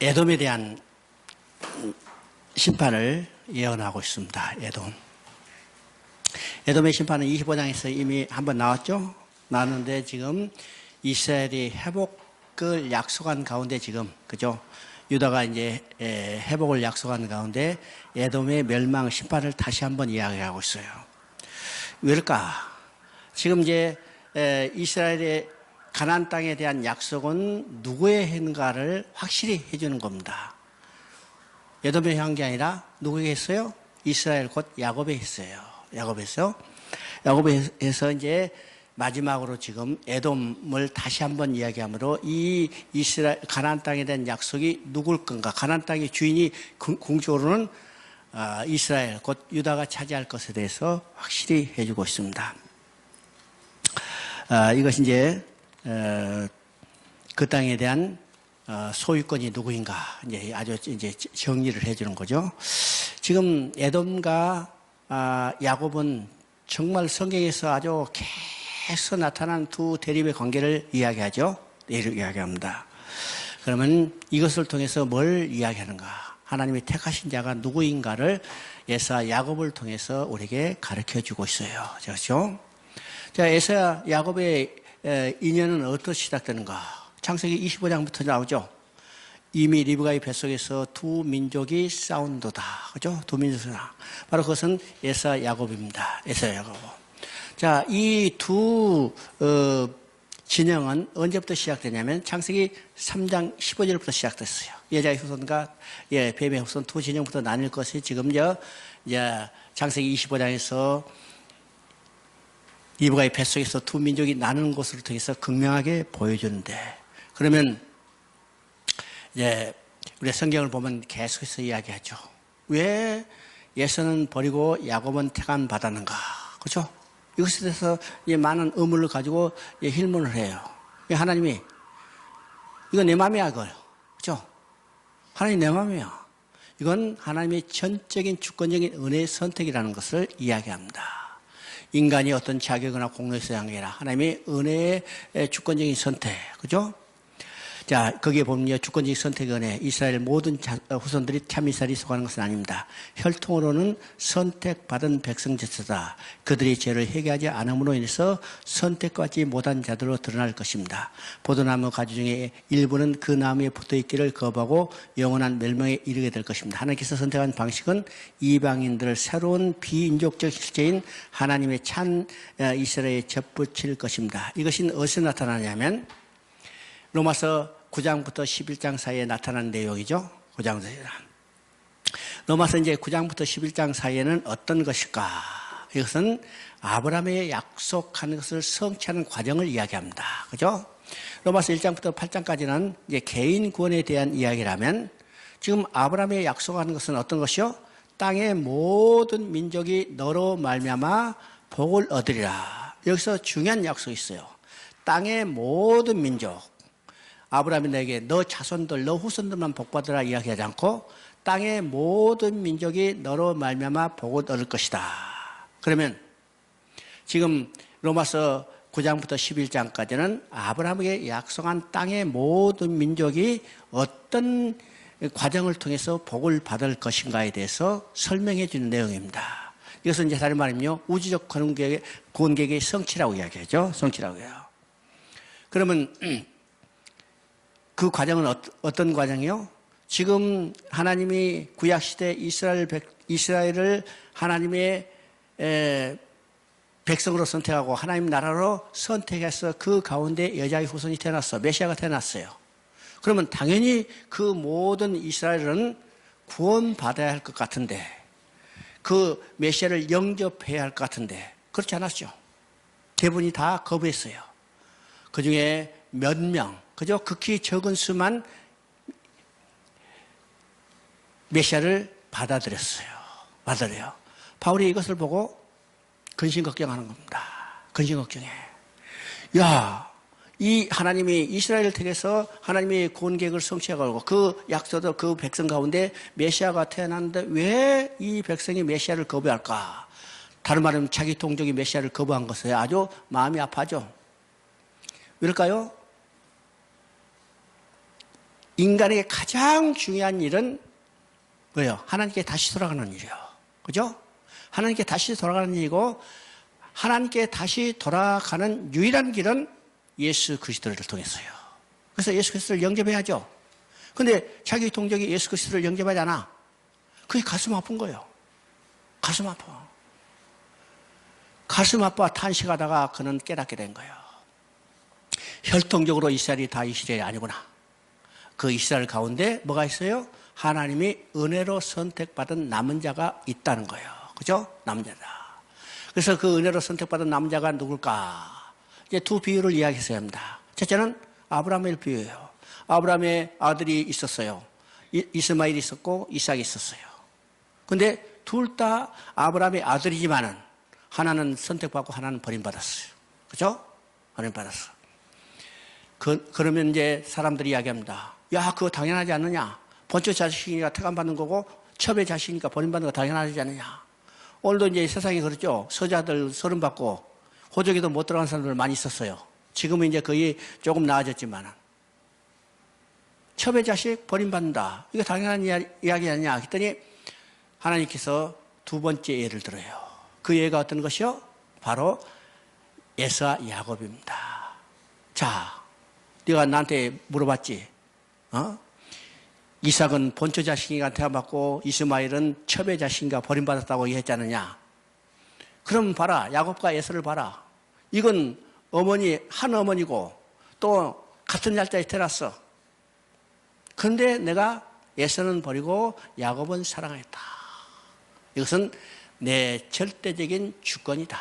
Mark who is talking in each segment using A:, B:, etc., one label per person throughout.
A: 에돔에 대한 심판을 예언하고 있습니다. 에돔의 심판은 25장에서 이미 한번 나왔죠. 나왔는데 지금 이스라엘이 회복을 약속한 가운데 지금 그죠? 유다가 이제 회복을 약속한 가운데 에돔의 멸망 심판을 다시 한번 이야기하고 있어요. 왜일까? 지금 이제 이스라엘의 가나안 땅에 대한 약속은 누구의 했는가를 확실히 해주는 겁니다. 에돔에 한 게 아니라 누구에게 했어요? 이스라엘 곧 야곱에 했어요. 야곱에서 이제 마지막으로 지금 에돔을 다시 한번 이야기하므로 이 이스라엘 가나안 땅에 대한 약속이 누굴 건가? 가나안 땅의 주인이 궁적으로는 이스라엘 곧 유다가 차지할 것에 대해서 확실히 해주고 있습니다. 이것이 이제 그 땅에 대한 소유권이 누구인가 이제 아주 이제 정리를 해주는 거죠. 지금 에돔과 야곱은 정말 성경에서 아주 계속 나타난 두 대립의 관계를 이야기합니다. 그러면 이것을 통해서 뭘 이야기하는가? 하나님이 택하신 자가 누구인가를 에사 야곱을 통해서 우리에게 가르쳐주고 있어요. 그렇죠? 자, 에사 야곱의 인연은 어떻게 시작되는가? 창세기 25장부터 나오죠. 이미 리브가의 뱃속에서 두 민족이 싸운도다. 그죠? 두 민족이 바로 그것은 에사 야곱입니다. 에사 야곱. 자, 이 두 진영은 언제부터 시작되냐면 창세기 3장 15절부터 시작됐어요. 여자의 후손과 뱀의 후손 두 진영부터 나뉠 것이 지금 창세기 25장에서 리브가의 뱃속에서 두 민족이 나누는 것을 통해서 극명하게 보여주는데, 그러면 우리 성경을 보면 계속해서 이야기하죠. 왜 에서는 버리고 야곱은 택함 받았는가? 그렇죠? 이것에 대해서 많은 의문을 가지고 힐문을 해요. 하나님이 이거 내 마음이야, 그거요. 그렇죠? 하나님 내 마음이야. 이건 하나님의 전적인 주권적인 은혜의 선택이라는 것을 이야기합니다. 인간이 어떤 자격이나 공로에서 한 게 아니라 하나님의 은혜의 주권적인 선택, 그죠? 자, 거기에 보면 주권적인 선택의 은혜, 이스라엘 모든 후손들이 참 이스라엘이 속하는 것은 아닙니다. 혈통으로는 선택받은 백성조차다. 그들이 죄를 회개하지 않음으로 인해서 선택받지 못한 자들로 드러날 것입니다. 포도나무 가지 중에 일부는 그 나무에 붙어있기를 거부하고 영원한 멸망에 이르게 될 것입니다. 하나님께서 선택한 방식은 이방인들을 새로운 비인족적 실제인 하나님의 참 이스라엘에 접붙일 것입니다. 이것이 어디서 나타나냐면 로마서 9장부터 11장 사이에 나타난 내용이죠. 9장 사이에. 로마서 이제 9장부터 11장 사이에는 어떤 것일까? 이것은 아브라함의 약속한 것을 성취하는 과정을 이야기합니다. 그죠? 로마서 1장부터 8장까지는 이제 개인 구원에 대한 이야기라면 지금 아브라함의 약속한 것은 어떤 것이요? 땅의 모든 민족이 너로 말미암아 복을 얻으리라. 여기서 중요한 약속이 있어요. 땅의 모든 민족. 아브라함이 너에게 너 자손들, 너 후손들만 복받으라 이야기하지 않고 땅의 모든 민족이 너로 말미암아 복을 얻을 것이다. 그러면 지금 로마서 9장부터 11장까지는 아브라함에게 약속한 땅의 모든 민족이 어떤 과정을 통해서 복을 받을 것인가에 대해서 설명해 주는 내용입니다. 이것은 이제 다른 말이면요, 우주적 구원계획의 성취라고 이야기하죠. 성취라고 해요. 그러면 그 과정은 어떤 과정이요? 지금 하나님이 구약시대 이스라엘을 하나님의 백성으로 선택하고 하나님 나라로 선택해서 그 가운데 여자의 후손이 태어났어. 메시아가 태어났어요. 그러면 당연히 그 모든 이스라엘은 구원받아야 할 것 같은데, 그 메시아를 영접해야 할 것 같은데 그렇지 않았죠. 대부분이 다 거부했어요. 그 중에 몇 명, 그저 극히 적은 수만 메시아를 받아들였어요. 받아들여요. 바울이 이것을 보고 근심 걱정하는 겁니다. 근심 걱정해. 야, 이 하나님이 이스라엘을 택해서 하나님의 구원 계획을 성취하고 그 약속도 그 백성 가운데 메시아가 태어났는데 왜 이 백성이 메시아를 거부할까? 다른 말은 자기 동족이 메시아를 거부한 것에 아주 마음이 아파죠. 왜일까요? 인간에게 가장 중요한 일은 뭐예요? 하나님께 다시 돌아가는 일이에요. 그죠? 하나님께 다시 돌아가는 일이고, 하나님께 다시 돌아가는 유일한 길은 예수 그리스도를 통해서요. 그래서 예수 그리스도를 영접해야죠. 근데 자기 동족이 예수 그리스도를 영접하지 않아. 그게 가슴 아픈 거예요. 가슴 아파. 가슴 아파 탄식하다가 그는 깨닫게 된 거예요. 혈통적으로 이스라엘이 다 이스라엘이 아니구나. 그 이스라엘 가운데 뭐가 있어요? 하나님이 은혜로 선택받은 남은 자가 있다는 거예요. 그죠? 남은 자다. 그래서 그 은혜로 선택받은 남은 자가 누굴까? 이제 두 비유를 이야기했어야 합니다. 첫째는 아브라함을 비유해요. 아브라함의 아들이 있었어요. 이스마엘이 있었고 이삭이 있었어요. 근데 둘 다 아브라함의 아들이지만은 하나는 선택받고 하나는 버림받았어요. 그죠? 버림받았어. 그러면 이제 사람들이 이야기합니다. 야, 그거 당연하지 않느냐? 번째 자식이니까 태감받는 거고 첩의 자식이니까 버림받는 거 당연하지 않느냐? 오늘도 이제 세상이 그렇죠. 서자들 서른받고 호적에도 못 들어간 사람들 많이 있었어요. 지금은 이제 거의 조금 나아졌지만 첩의 자식 버림받는다. 이거 당연한 이야기 아니냐? 했더니 하나님께서 두 번째 예를 들어요. 그 예가 어떤 것이요? 바로 에서와 야곱입니다. 자, 네가 나한테 물어봤지? 이삭은 본처 자식인가 태어받고 이스마엘은 첩의 자식인가 버림받았다고 얘기했지 않느냐? 그럼 봐라. 야곱과 에서를 봐라. 이건 어머니, 한 어머니고 또 같은 날짜에 태어났어. 그런데 내가 에서는 버리고 야곱은 사랑했다. 이것은 내 절대적인 주권이다.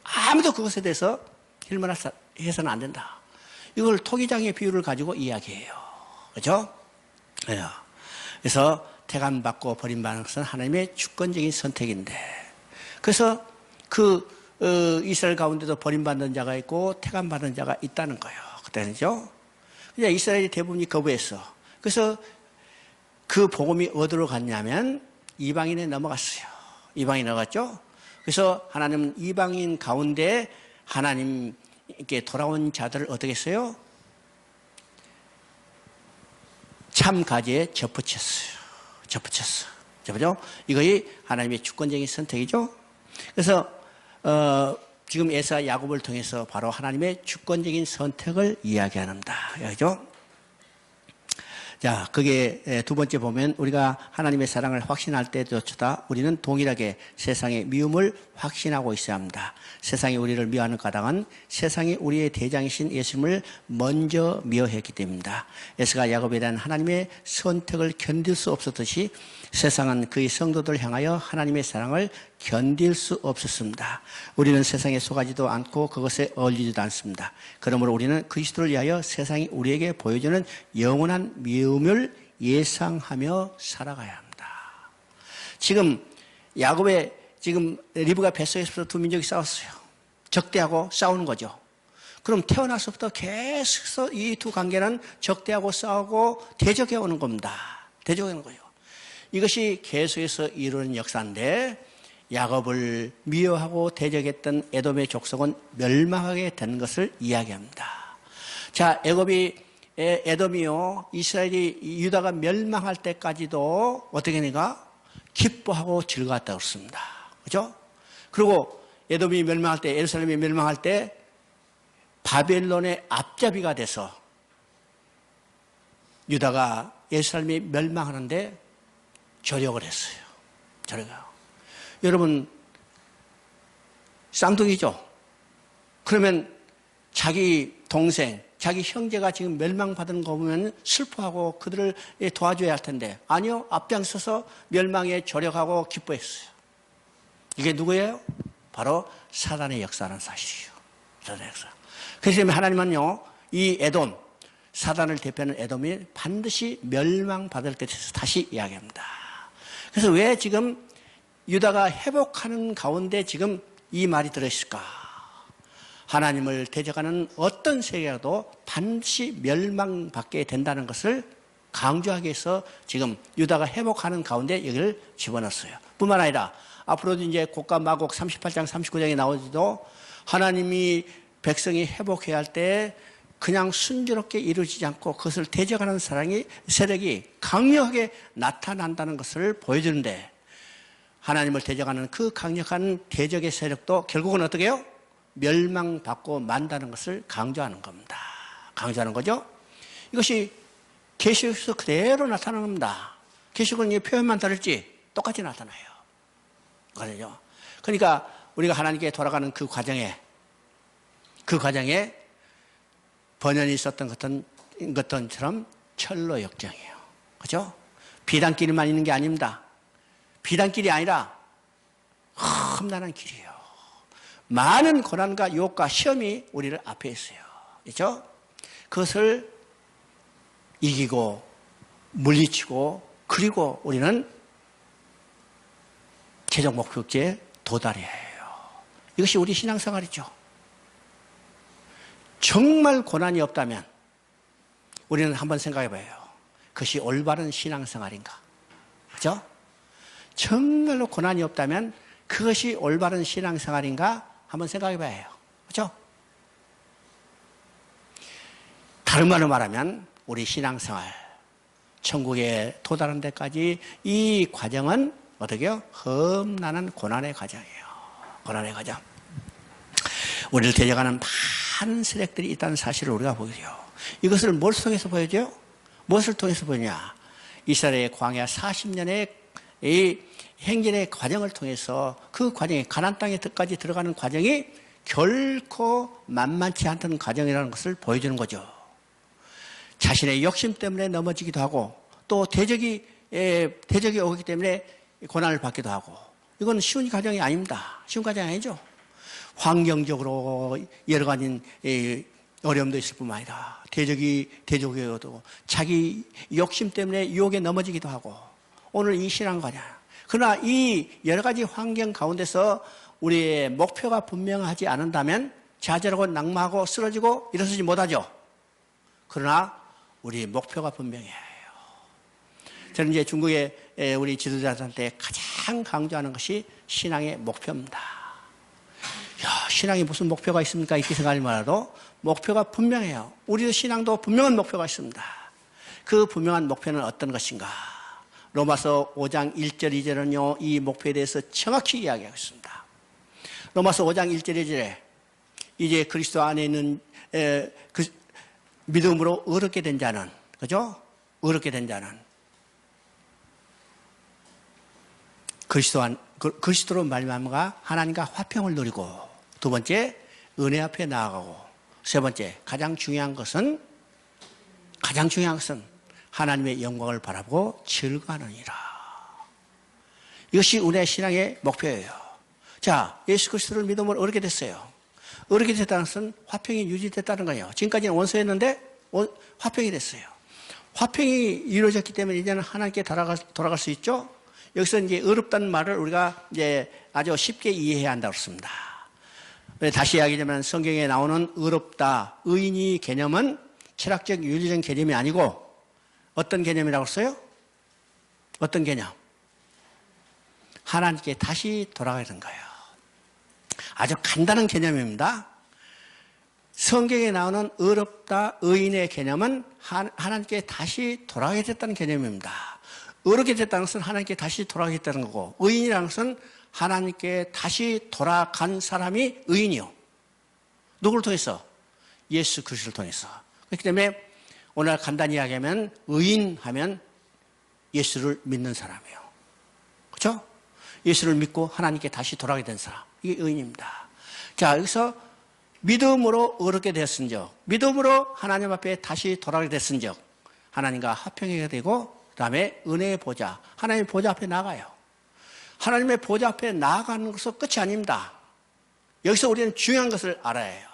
A: 아무도 그것에 대해서 힐만해서는 안 된다. 이걸 토기장의 비유를 가지고 이야기해요. 그렇죠? 그래서 태감받고 버림받는 것은 하나님의 주권적인 선택인데, 그래서 이스라엘 가운데도 버림받는 자가 있고 태감받는 자가 있다는 거예요. 그때는요. 그냥 이스라엘이 대부분이 거부했어. 그래서 그 복음이 어디로 갔냐면 이방인에 넘어갔어요. 이방인에 넘어갔죠. 그래서 하나님은 이방인 가운데 하나님께 돌아온 자들을 어떻게 했어요? 참가지에 접붙였어요. 접붙였죠. 이것이 하나님의 주권적인 선택이죠. 그래서 지금 에서와 야곱을 통해서 바로 하나님의 주권적인 선택을 이야기합니다. 그죠? 자, 그게 두 번째 보면 우리가 하나님의 사랑을 확신할 때조차 우리는 동일하게 세상의 미움을 확신하고 있어야 합니다. 세상이 우리를 미워하는 까닭은 세상이 우리의 대장이신 예수님을 먼저 미워했기 때문입니다. 에서가 야곱에 대한 하나님의 선택을 견딜 수 없었듯이 세상은 그의 성도들을 향하여 하나님의 사랑을 견딜 수 없었습니다. 우리는 세상에 속하지도 않고 그것에 어울리지도 않습니다. 그러므로 우리는 그리스도를 위하여 세상이 우리에게 보여주는 영원한 미움을 예상하며 살아가야 합니다. 지금 리브가 뱃속에서부터 두 민족이 싸웠어요. 적대하고 싸우는 거죠. 그럼 태어나서부터 계속해서 이 두 관계는 적대하고 싸우고 대적해 오는 겁니다. 대적해 오는 거예요. 이것이 계속해서 이루어진 역사인데 야곱을 미워하고 대적했던 에돔의 족속은 멸망하게 된 것을 이야기합니다. 자, 에돔이요, 이스라엘이 유다가 멸망할 때까지도 어떻게 했는가? 기뻐하고 즐거웠다고 그랬습니다. 그죠? 그리고 에돔이 멸망할 때, 예루살렘이 멸망할 때 바벨론의 앞잡이가 돼서 유다가 예루살렘이 멸망하는데 조력을 했어요. 여러분, 쌍둥이죠? 그러면 자기 동생, 자기 형제가 지금 멸망받은 거 보면 슬퍼하고 그들을 도와줘야 할 텐데, 아니요, 앞장서서 멸망에 조력하고 기뻐했어요. 이게 누구예요? 바로 사단의 역사라는 사실이에요. 사단의 역사. 그래서 하나님은요, 이 에돔, 사단을 대표하는 에돔이 반드시 멸망받을 것에서 다시 이야기합니다. 그래서 왜 지금 유다가 회복하는 가운데 지금 이 말이 들어있을까? 하나님을 대적하는 어떤 세계라도 반드시 멸망받게 된다는 것을 강조하기 위해서 지금 유다가 회복하는 가운데 여기를 집어넣었어요. 뿐만 아니라 앞으로도 이제 곡과 마곡 38장 39장에 나오지도 하나님이 백성이 회복해야 할 때 그냥 순조롭게 이루어지지 않고 그것을 대적하는 세력이 강력하게 나타난다는 것을 보여주는데, 하나님을 대적하는 그 강력한 대적의 세력도 결국은 어떻게 해요? 멸망받고 만다는 것을 강조하는 겁니다. 강조하는 거죠. 이것이 계시록에서 그대로 나타나는 겁니다. 계시록은 이 표현만 다를지 똑같이 나타나요. 그렇죠? 그러니까 우리가 하나님께 돌아가는 그 과정에 번연이 있었던 것처럼 철로 역정이에요. 그죠? 비단길만 있는 게 아닙니다. 비단길이 아니라 험난한 길이에요. 많은 고난과 유혹과 시험이 우리를 앞에 있어요. 그렇죠? 그것을 이기고 물리치고 그리고 우리는 최종 목표지에 도달해야 해요. 이것이 우리 신앙생활이죠. 정말 고난이 없다면 우리는 한번 생각해 봐요. 그것이 올바른 신앙생활인가? 그죠? 정말로 고난이 없다면 그것이 올바른 신앙생활인가? 한번 생각해 봐야 해요. 그죠? 다른 말로 말하면 우리 신앙생활, 천국에 도달하는 데까지 이 과정은 어떻게 해요? 험난한 고난의 과정이에요. 고난의 과정. 우리를 대적하는 많은 세력들이 있다는 사실을 우리가 보여요. 이것을 뭘 통해서 보여줘요? 무엇을 통해서 보냐? 이스라엘의 광야 40년의 이 행진의 과정을 통해서 그 과정이 가나안 땅에까지 들어가는 과정이 결코 만만치 않던 과정이라는 것을 보여주는 거죠. 자신의 욕심 때문에 넘어지기도 하고 또 대적이 오기 때문에 고난을 받기도 하고 이건 쉬운 과정이 아닙니다. 쉬운 과정이 아니죠. 환경적으로 여러 가지 어려움도 있을 뿐만 아니라 대적이 오고 자기 욕심 때문에 유혹에 넘어지기도 하고 오늘 이 신앙 과정. 그러나 이 여러 가지 환경 가운데서 우리의 목표가 분명하지 않는다면 좌절하고 낙마하고 쓰러지고 일어서지 못하죠. 그러나 우리 목표가 분명해야 해요. 저는 이제 중국의 우리 지도자들한테 가장 강조하는 것이 신앙의 목표입니다. 야, 신앙이 무슨 목표가 있습니까? 이렇게 생각하지 말아도 목표가 분명해요. 우리의 신앙도 분명한 목표가 있습니다. 그 분명한 목표는 어떤 것인가? 로마서 5장 1절 2절은요, 이 목표에 대해서 정확히 이야기하고 있습니다. 로마서 5장 1절 2절에 이제 그리스도 안에 있는 그 믿음으로 의롭게 된 자는, 그죠? 의롭게 된 자는 그리스도로 말미암아 하나님과 화평을 누리고, 두 번째 은혜 앞에 나아가고, 세 번째 가장 중요한 것은 하나님의 영광을 바라보고 즐거워하느니라. 이것이 우리의 신앙의 목표예요. 자, 예수 그리스도를 믿음으로 얻게 됐어요. 얻게 됐다는 것은 화평이 유지됐다는 거예요. 지금까지는 원수였는데 화평이 됐어요. 화평이 이루어졌기 때문에 이제는 하나님께 돌아갈 수 있죠. 여기서 이제 어렵다는 말을 우리가 이제 아주 쉽게 이해해야 한다고 했습니다. 다시 이야기하자면 성경에 나오는 의롭다, 의인이 개념은 철학적 윤리적 개념이 아니고 어떤 개념이라고 했어요? 어떤 개념? 하나님께 다시 돌아가야 되는 거예요. 아주 간단한 개념입니다. 성경에 나오는 의롭다, 의인의 개념은 하나님께 다시 돌아가게 됐다는 개념입니다. 의롭게 됐다는 것은 하나님께 다시 돌아가겠다는 거고, 의인이라는 것은 하나님께 다시 돌아간 사람이 의인이요. 누구를 통해서? 예수 그리스도를 통해서. 그렇기 때문에 오늘 간단히 이야기하면 의인하면 예수를 믿는 사람이에요. 그렇죠? 예수를 믿고 하나님께 다시 돌아가게 된 사람. 이게 의인입니다. 자, 여기서 믿음으로 의롭게 되었은즉, 믿음으로 하나님 앞에 다시 돌아가게 됐은즉 하나님과 화평하게 되고, 그 다음에 은혜의 보좌, 하나님의 보좌 앞에 나가요. 하나님의 보좌 앞에 나아가는 것은 끝이 아닙니다. 여기서 우리는 중요한 것을 알아야 해요.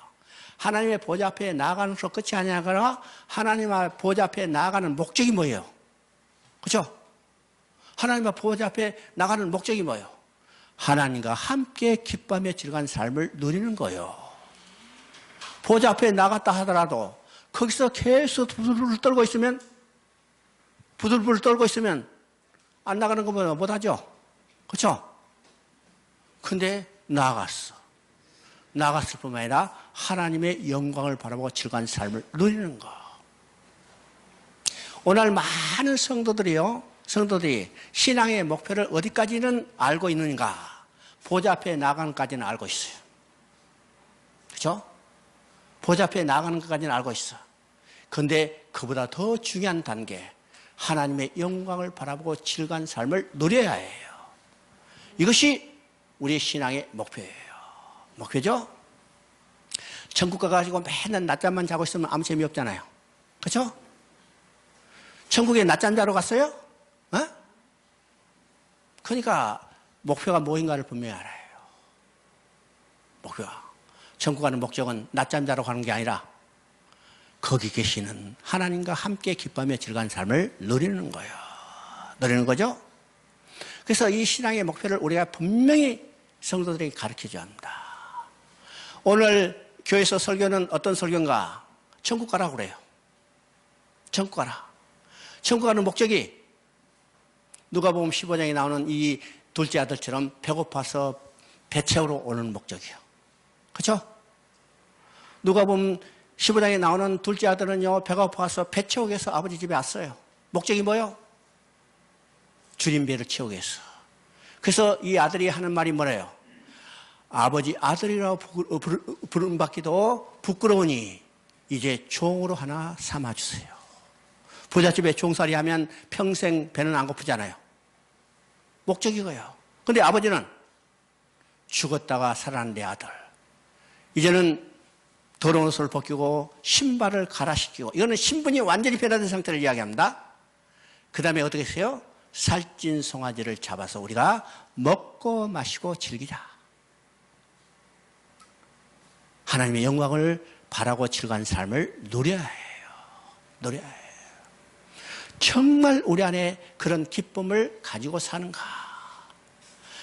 A: 하나님의 보좌 앞에 나아가는 것은 끝이 아니라 하나님의 보좌 앞에 나아가는 목적이 뭐예요? 그렇죠? 하나님의 보좌 앞에 나가는 목적이 뭐예요? 하나님과 함께 기뻐하며 즐거운 삶을 누리는 거예요. 보좌 앞에 나갔다 하더라도 거기서 계속 부들부들 떨고 있으면 안 나가는 거면 못하죠? 그렇죠? 근데 나아갔어. 나갔을 뿐만 아니라 하나님의 영광을 바라보고 즐거운 삶을 누리는 것. 오늘 많은 성도들이 신앙의 목표를 어디까지는 알고 있는가? 보좌 앞에 나가는 것까지는 알고 있어요. 그렇죠? 보좌 앞에 나가는 것까지는 알고 있어. 그런데 그보다 더 중요한 단계, 하나님의 영광을 바라보고 즐거운 삶을 누려야 해요. 이것이 우리의 신앙의 목표예요. 목표죠? 천국 가가지고 맨날 낮잠만 자고 있으면 아무 재미없잖아요. 그렇죠? 천국에 낮잠 자러 갔어요? 어? 그러니까 목표가 뭐인가를 분명히 알아야 해요. 목표가. 천국 가는 목적은 낮잠 자러 가는 게 아니라 거기 계시는 하나님과 함께 기뻐하며 즐거운 삶을 누리는 거예요. 누리는 거죠? 그래서 이 신앙의 목표를 우리가 분명히 성도들에게 가르쳐줘야 합니다. 오늘 교회에서 설교는 어떤 설교인가? 천국 가라고 그래요. 천국 가라. 천국 가는 목적이 누가복음 15장에 나오는 이 둘째 아들처럼 배고파서 배 채우러 오는 목적이에요. 그렇죠? 누가복음 15장에 나오는 둘째 아들은요, 배가 고파서 배 채우기 위해서 아버지 집에 왔어요. 목적이 뭐예요? 주님 배를 채우기 위해서. 그래서 이 아들이 하는 말이 뭐래요? 아버지 아들이라고 부름받기도 부끄러우니 이제 종으로 하나 삼아주세요. 부잣집에 종살이 하면 평생 배는 안 고프잖아요. 목적이 이거예요. 그런데 아버지는 죽었다가 살아난 내 아들. 이제는 더러운 옷을 벗기고 신발을 갈아시키고, 이거는 신분이 완전히 변화된 상태를 이야기합니다. 그 다음에 어떻게 했어요? 살찐 송아지를 잡아서 우리가 먹고 마시고 즐기자. 하나님의 영광을 바라고 즐거운 삶을 누려야 해요. 누려야 해요. 정말 우리 안에 그런 기쁨을 가지고 사는가?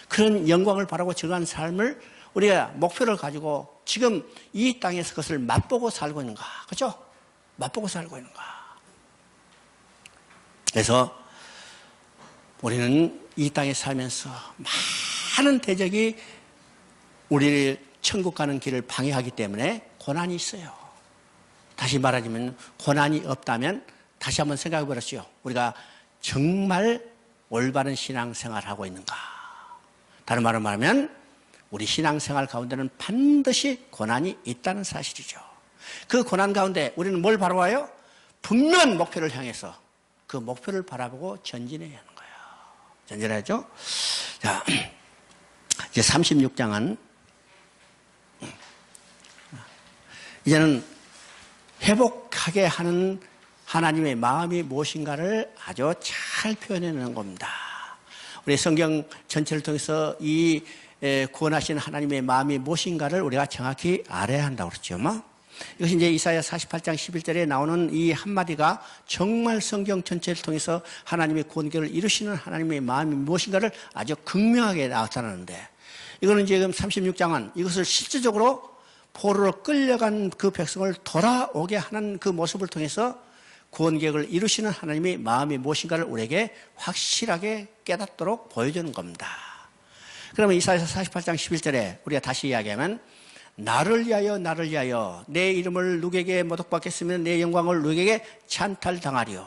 A: 그런 영광을 바라고 즐거운 삶을 우리가 목표를 가지고 지금 이 땅에서 그것을 맛보고 살고 있는가? 그렇죠? 맛보고 살고 있는가? 그래서 우리는 이 땅에 살면서 많은 대적이 우리를 천국 가는 길을 방해하기 때문에 고난이 있어요. 다시 말하자면 고난이 없다면 다시 한번 생각해 보십시오. 우리가 정말 올바른 신앙생활을 하고 있는가? 다른 말로 말하면 우리 신앙생활 가운데는 반드시 고난이 있다는 사실이죠. 그 고난 가운데 우리는 뭘 바라봐요? 분명한 목표를 향해서 그 목표를 바라보고 전진해야 하는 거예요. 전진해야죠. 자, 이제 36장은 이제는 회복하게 하는 하나님의 마음이 무엇인가를 아주 잘 표현해내는 겁니다. 우리 성경 전체를 통해서 이 구원하신 하나님의 마음이 무엇인가를 우리가 정확히 알아야 한다고 그랬죠. 이것이 이제 이사야 48장 11절에 나오는 이 한마디가 정말 성경 전체를 통해서 하나님의 구원계를 이루시는 하나님의 마음이 무엇인가를 아주 극명하게 나타나는데, 이거는 지금 36장은 이것을 실질적으로 포로로 끌려간 그 백성을 돌아오게 하는 그 모습을 통해서 구원계획을 이루시는 하나님의 마음이 무엇인가를 우리에게 확실하게 깨닫도록 보여주는 겁니다. 그러면 이사야서 48장 11절에 우리가 다시 이야기하면 나를 위하여 내 이름을 누구에게 모독받겠으면 내 영광을 누구에게 찬탈당하리요.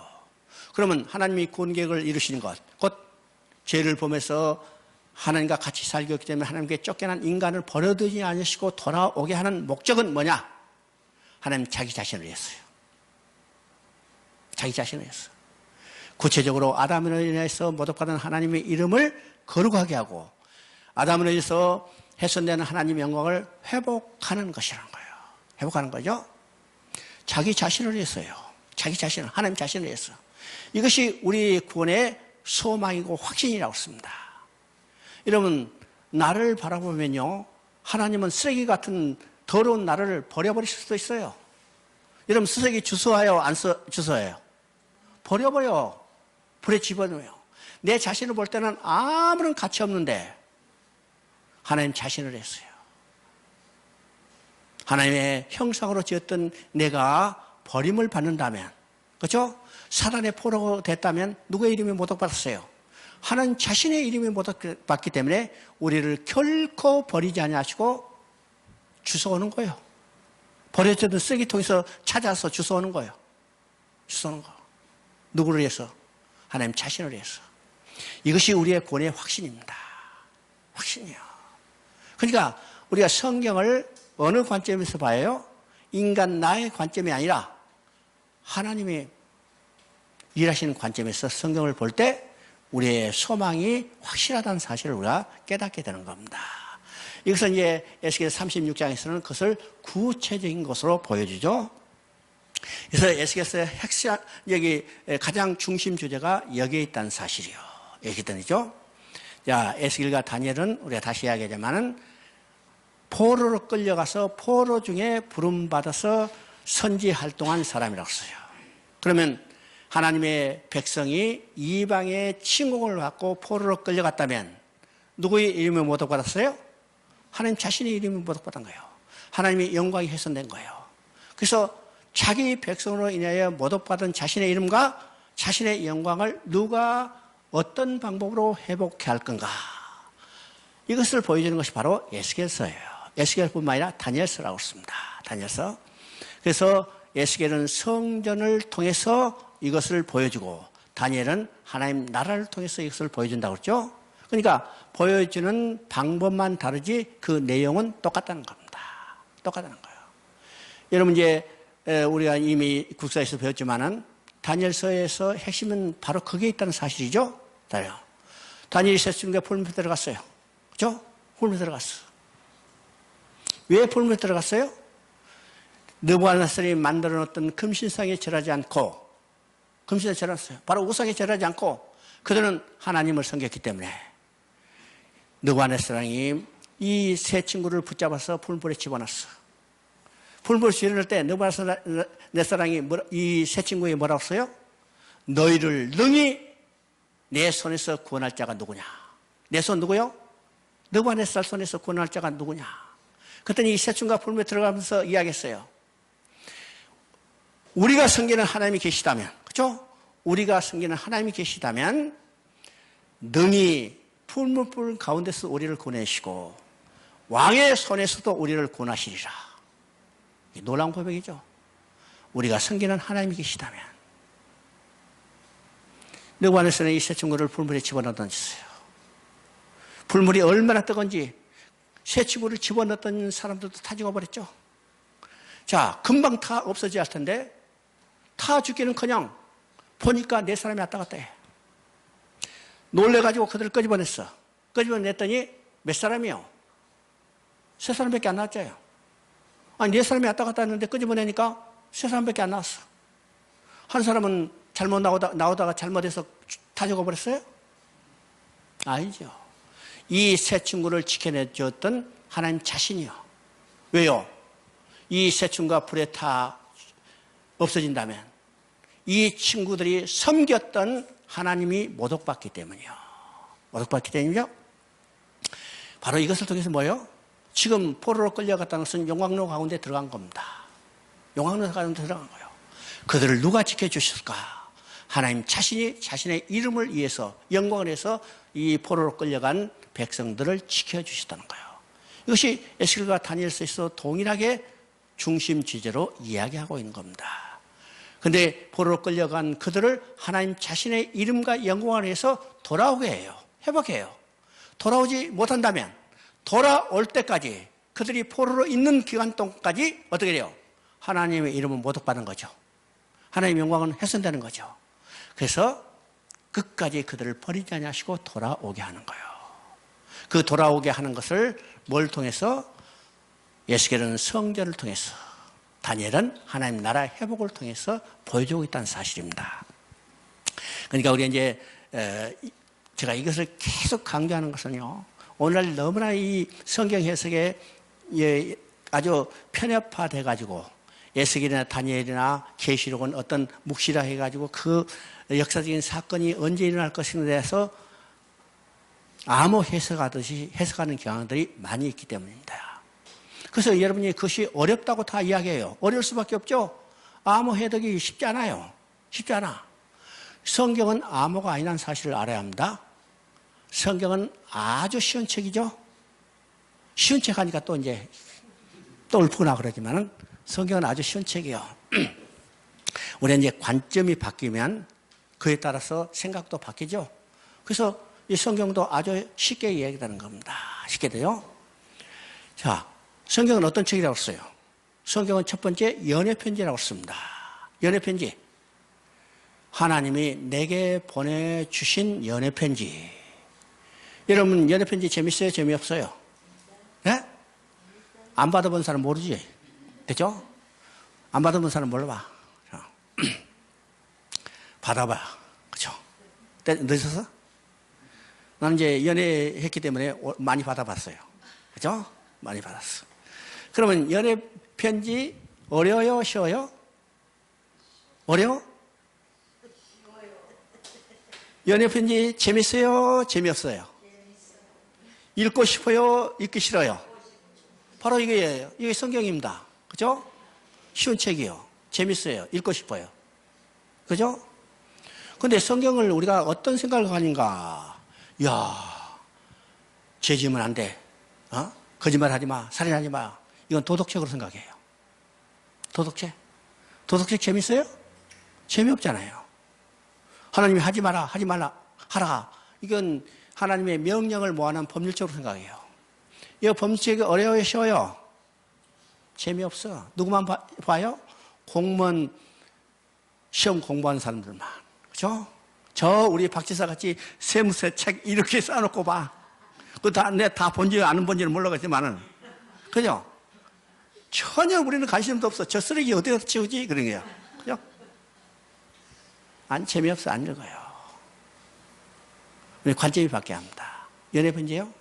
A: 그러면 하나님이 구원계획을 이루시는 것, 곧 죄를 범해서 하나님과 같이 살기 했기 때문에 하나님께 쫓겨난 인간을 버려두지 않으시고 돌아오게 하는 목적은 뭐냐? 하나님 자기 자신을 위해서요. 자기 자신을 위해서. 구체적으로 아담으로 인해서 모독받은 하나님의 이름을 거룩하게 하고 아담으로 인해서 훼손되는 하나님의 영광을 회복하는 것이라는 거예요. 회복하는 거죠. 자기 자신을 위해서요. 자기 자신을, 하나님 자신을 위해서. 이것이 우리 구원의 소망이고 확신이라고 씁니다. 여러분, 나를 바라보면요, 하나님은 쓰레기 같은 더러운 나를 버려버리실 수도 있어요. 여러분, 쓰레기 주워와요? 안 주워와요? 버려버려. 불에 집어넣어요. 내 자신을 볼 때는 아무런 가치 없는데 하나님 자신을 했어요. 하나님의 형상으로 지었던 내가 버림을 받는다면, 그렇죠? 사단의 포로가 됐다면 누구의 이름이 모독받았어요? 하나님 자신의 이름이 모독받기 때문에 우리를 결코 버리지 아니하시고 주워오는 거예요. 버려졌던 쓰레기통에서 찾아서 주워오는 거예요. 주워오는 거. 누구를 위해서? 하나님 자신을 위해서. 이것이 우리의 구원의 확신입니다. 확신이요. 그러니까 우리가 성경을 어느 관점에서 봐요? 인간 나의 관점이 아니라 하나님이 일하시는 관점에서 성경을 볼 때 우리의 소망이 확실하다는 사실을 우리가 깨닫게 되는 겁니다. 이것은 이제 에스겔 36장에서는 그것을 구체적인 것으로 보여주죠. 그래서 에스겔서의 핵심, 여기 가장 중심 주제가 여기에 있다는 사실이요. 여기든이죠. 자, 에스겔과 다니엘은 우리가 다시 이야기하자면은 포로로 끌려가서 포로 중에 부름받아서 선지 활동한 사람이라고 써요. 그러면 하나님의 백성이 이방의 침공을 받고 포로로 끌려갔다면 누구의 이름이 모독받았어요? 하나님 자신의 이름이 모독받은 거예요. 하나님의 영광이 훼손된 거예요. 그래서 자기 백성으로 인하여 모독받은 자신의 이름과 자신의 영광을 누가 어떤 방법으로 회복해 할 건가? 이것을 보여주는 것이 바로 에스겔서예요. 에스겔뿐만 아니라 다니엘서라고 했습니다. 다니엘서. 그래서 에스겔은 성전을 통해서 이것을 보여주고 다니엘은 하나님 나라를 통해서 이것을 보여준다고 그랬죠. 그러니까 보여주는 방법만 다르지 그 내용은 똑같다는 겁니다. 똑같다는 거예요. 여러분 이제 우리가 이미 국사에서 배웠지만은 다니엘서에서 핵심은 바로 거기에 있다는 사실이죠. 다니엘이 셋중에 풀무에 들어갔어요. 그렇죠? 풀무에 들어갔어. 왜 풀무에 들어갔어요? 느부갓네살이 만들어 놓았던 금신상에 절하지 않고 금신상에 절했어요. 바로 우상에 절하지 않고 그들은 하나님을 섬겼기 때문에 느부갓네살이 이 세 친구를 붙잡아서 풀무에 집어넣었어. 풀무에 집어넣을 때 느부갓네살이 이 세 친구에 뭐라고 써요? 너희를 능히 내 손에서 구원할 자가 누구냐? 내 손 누구요? 느부갓네살 손에서 구원할 자가 누구냐? 그랬더니 이 세 친구가 풀무에 들어가면서 이야기했어요. 우리가 섬기는 하나님이 계시다면, 그렇죠? 우리가 섬기는 하나님이 계시다면 능히 풀무불 가운데서 우리를 구원하시고 왕의 손에서도 우리를 구원하시리라. 놀라운 고백이죠. 우리가 섬기는 하나님이 계시다면. 느부갓네살은 이 세 친구를 풀물에 집어넣어 던졌어요. 풀물이 얼마나 뜨거운지 세 친구를 집어넣었던 사람들도 다 죽어버렸죠. 자, 금방 다 없어져야 할 텐데 타 죽기는커녕 보니까 네 사람이 왔다 갔다 해. 놀래가지고 그들을 끄집어냈어. 끄집어냈더니 몇 사람이요? 세 사람밖에 안 나왔죠. 아니, 네 사람이 왔다 갔다 했는데 끄집어내니까 세 사람밖에 안 나왔어. 한 사람은 잘못 나오다가 잘못해서 다 죽어버렸어요? 아니죠. 이 세 친구를 지켜내줬던 하나님 자신이요. 왜요? 이 세 친구가 불에 타 없어진다면 이 친구들이 섬겼던 하나님이 모독받기 때문이요. 모독받기 때문이죠. 바로 이것을 통해서 뭐예요? 지금 포로로 끌려갔다는 것은 용광로 가운데 들어간 겁니다. 용광로 가운데 들어간 거예요. 그들을 누가 지켜주실까? 하나님 자신이 자신의 이름을 위해서 영광을 위해서 이 포로로 끌려간 백성들을 지켜주셨다는 거예요. 이것이 에스겔과 다니엘서에서 동일하게 중심 주제로 이야기하고 있는 겁니다. 그런데 포로로 끌려간 그들을 하나님 자신의 이름과 영광을 위해서 돌아오게 해요. 회복해요. 돌아오지 못한다면 돌아올 때까지 그들이 포로로 있는 기간 동안까지 어떻게 돼요? 하나님의 이름은 모독받는 거죠. 하나님의 영광은 훼손되는 거죠. 그래서 끝까지 그들을 버리지 아니하시고 돌아오게 하는 거예요. 그 돌아오게 하는 것을 뭘 통해서? 에스겔은 성전을 통해서, 다니엘은 하나님 나라 회복을 통해서 보여주고 있다는 사실입니다. 그러니까 우리 이제 제가 이것을 계속 강조하는 것은요, 오늘날 너무나 이 성경 해석에 아주 편협화돼 가지고 에스겔이나 다니엘이나 계시록은 어떤 묵시라 해가지고 그 역사적인 사건이 언제 일어날 것인에 대해서 암호 해석하듯이 해석하는 경향들이 많이 있기 때문입니다. 그래서 여러분이 그것이 어렵다고 다 이야기해요. 어려울 수밖에 없죠. 암호 해석이 쉽지 않아요. 쉽지 않아. 성경은 암호가 아니라는 사실을 알아야 합니다. 성경은 아주 쉬운 책이죠. 쉬운 책 하니까 또 이제 또 읊거나 그러지만은 성경은 아주 쉬운 책이에요. 우리가 이제 관점이 바뀌면 그에 따라서 생각도 바뀌죠. 그래서 이 성경도 아주 쉽게 이야기되는 겁니다. 쉽게 돼요. 자, 성경은 어떤 책이라고 써요? 성경은 첫 번째 연애편지라고 씁니다. 연애편지. 하나님이 내게 보내주신 연애편지. 여러분, 연애편지 재밌어요? 재미없어요? 네? 안 받아본 사람 모르지? 됐죠? 안 받아본 사람 몰라봐. 받아봐. 그죠? 늦어서? 나는 이제 연애했기 때문에 많이 받아봤어요. 그죠? 많이 받았어. 그러면 연애편지 어려워요? 쉬워요? 어려워? 연애편지 재밌어요? 재미없어요? 읽고 싶어요? 읽기 싫어요? 바로 이게 성경입니다. 그죠? 쉬운 책이요. 재밌어요. 읽고 싶어요. 그죠? 근데 성경을 우리가 어떤 생각을 가는가? 야, 죄 지으면 안 돼. 거짓말 하지 마. 살인하지 마. 이건 도덕책으로 생각해요. 도덕책. 도덕책 재밌어요? 재미없잖아요. 하나님이 하지 마라, 하지 말라, 하라. 이건 하나님의 명령을 모아놓은 법률적으로 생각해요. 이 법률책이 어려워요, 쉬워요? 재미없어. 누구만 봐요? 공무원 시험 공부하는 사람들만. 그죠? 우리 박지사 같이 세무세 책 이렇게 쌓아놓고 봐. 다 본지 아는 본지는 몰라겠지만은. 그죠? 전혀 우리는 관심도 없어. 저 쓰레기 어디다 치우지? 그런 거야. 그죠? 재미없어. 안 읽어요. 우리 관점이 바뀌어야 합니다. 연애편지요?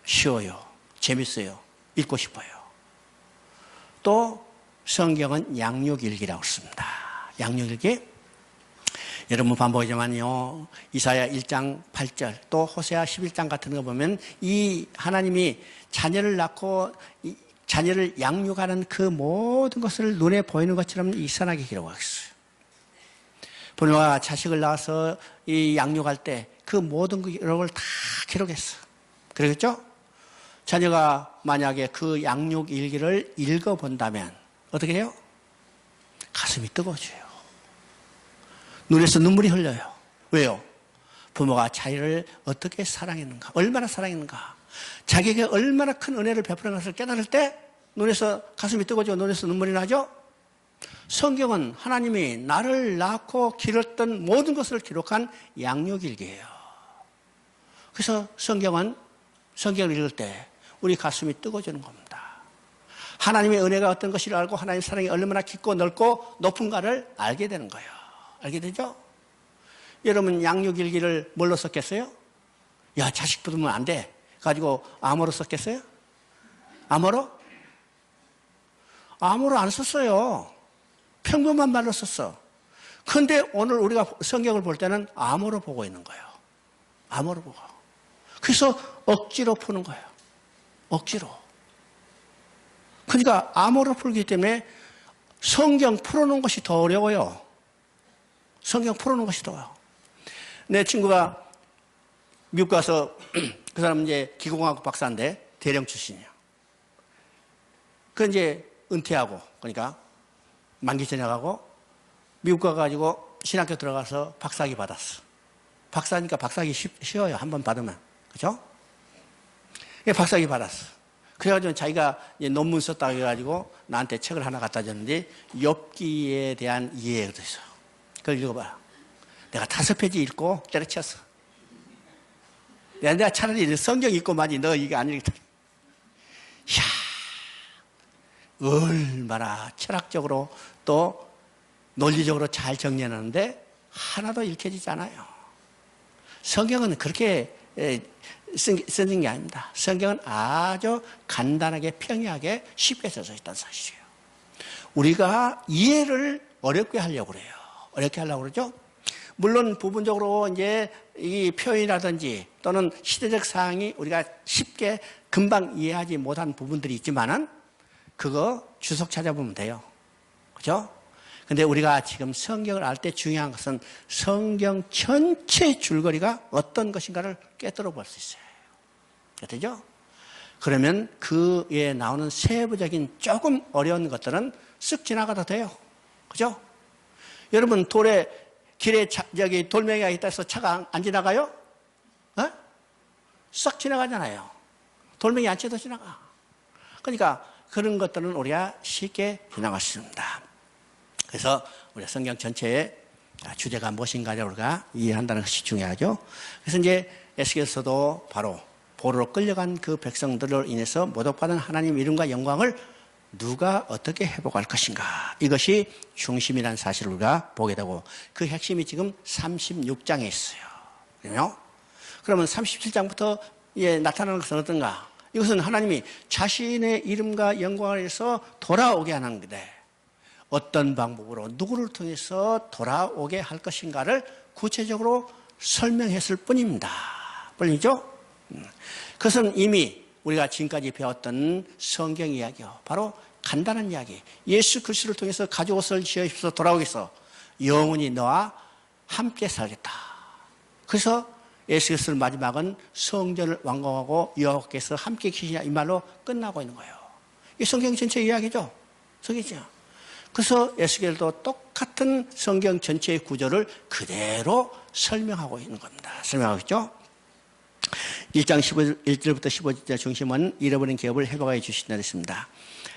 A: 쉬워요. 재밌어요. 읽고 싶어요. 또 성경은 양육일기라고 씁니다. 양육일기. 여러분 반복이지만요. 이사야 1장 8절 또 호세아 11장 같은 거 보면 이 하나님이 자녀를 낳고 자녀를 양육하는 그 모든 것을 눈에 보이는 것처럼 이산하게 기록하고 있어요. 부모가 자식을 낳아서 이 양육할 때 그 모든 기록을 다 기록했어. 그러겠죠? 자녀가 만약에 그 양육 일기를 읽어본다면 어떻게 해요? 가슴이 뜨거워져요. 눈에서 눈물이 흘려요. 왜요? 부모가 자기를 어떻게 사랑했는가, 얼마나 사랑했는가, 자기에게 얼마나 큰 은혜를 베푸는 것을 깨달을 때 눈에서 가슴이 뜨거워지고 눈에서 눈물이 나죠? 성경은 하나님이 나를 낳고 기르던 모든 것을 기록한 양육일기예요. 그래서 성경을 읽을 때 우리 가슴이 뜨거워지는 겁니다. 하나님의 은혜가 어떤 것을 알고 하나님의 사랑이 얼마나 깊고 넓고 높은가를 알게 되는 거예요. 알게 되죠? 여러분 양육일기를 뭘로 썼겠어요? 야, 자식 부르면 안 돼. 가지고 암호로 썼겠어요? 암호로? 암호로 안 썼어요. 평범한 말로 썼어. 그런데 오늘 우리가 성경을 볼 때는 암호로 보고 있는 거예요. 암호로 보고. 그래서 억지로 푸는 거예요. 억지로. 그러니까 암호로 풀기 때문에 성경 풀어놓은 것이 더 어려워요. 성경 풀어놓은 것이 더 어려워요. 내 친구가 미국 가서 그 사람은 이제 기계공학 박사인데 대령 출신이에요. 그 이제 은퇴하고 그러니까 만기 전역하고 미국 가가지고 신학교 들어가서 박사학위 받았어. 박사니까 박사학위 쉬워요. 한번 받으면. 그죠? 박사학위 받았어. 그래가지고 자기가 이제 논문 썼다고 해가지고 나한테 책을 하나 갖다 줬는데 욥기에 대한 이해가 있어. 그걸 읽어봐. 내가 5페이지 읽고 때려쳤어. 내가 차라리 성경 읽고 말지 너 이게 안 읽겠다. 이야, 얼마나 철학적으로 또 논리적으로 잘 정리하는데 하나도 읽혀지지 않아요. 성경은 그렇게 쓰는 게 아닙니다. 성경은 아주 간단하게 평이하게 쉽게 써져 있다는 사실이에요. 우리가 이해를 어렵게 하려고 그래요. 어렵게 하려고 그러죠. 물론 부분적으로 이제 이 표현이라든지 또는 시대적 사항이 우리가 쉽게 금방 이해하지 못한 부분들이 있지만은 그거 주석 찾아보면 돼요. 그죠? 근데 우리가 지금 성경을 알 때 중요한 것은 성경 전체 줄거리가 어떤 것인가를 깨달아 볼 수 있어요. 그렇죠? 그러면 그에 나오는 세부적인 조금 어려운 것들은 쓱 지나가도 돼요. 그죠? 여러분, 길에 돌멩이가 있다 해서 차가 안 지나가요? 싹 지나가잖아요. 돌멩이 안 쳐도 지나가. 그러니까 그런 것들은 우리가 쉽게 지나갈 수 있습니다. 그래서 우리가 성경 전체의 주제가 무엇인가를 우리가 이해한다는 것이 중요하죠. 그래서 이제 에스겔서도 바로 포로로 끌려간 그 백성들을 인해서 모독받은 하나님 이름과 영광을 누가 어떻게 회복할 것인가, 이것이 중심이라는 사실을 우리가 보게 되고, 그 핵심이 지금 36장에 있어요. 그러면 37장부터 나타나는 것은 어떤가? 이것은 하나님이 자신의 이름과 영광을 위해서 돌아오게 하는 건데, 어떤 방법으로 누구를 통해서 돌아오게 할 것인가를 구체적으로 설명했을 뿐입니다. 뿐이죠? 그것은 이미 우리가 지금까지 배웠던 성경 이야기요, 바로 간단한 이야기, 예수 그리스도를 통해서 가죽옷을 지으십시오 돌아오겠어, 영원히 너와 함께 살겠다. 그래서 예수 그리스도의 마지막은 성전을 완공하고 여호와께서 함께 계시냐, 이 말로 끝나고 있는 거예요. 이 성경 전체 이야기죠. 성경이죠. 그래서 에스겔도 똑같은 성경 전체의 구조를 그대로 설명하고 있는 겁니다. 설명하고 있죠. 1장 1절부터 15절 중심은 잃어버린 기업을 회복하여 주신다 했습니다.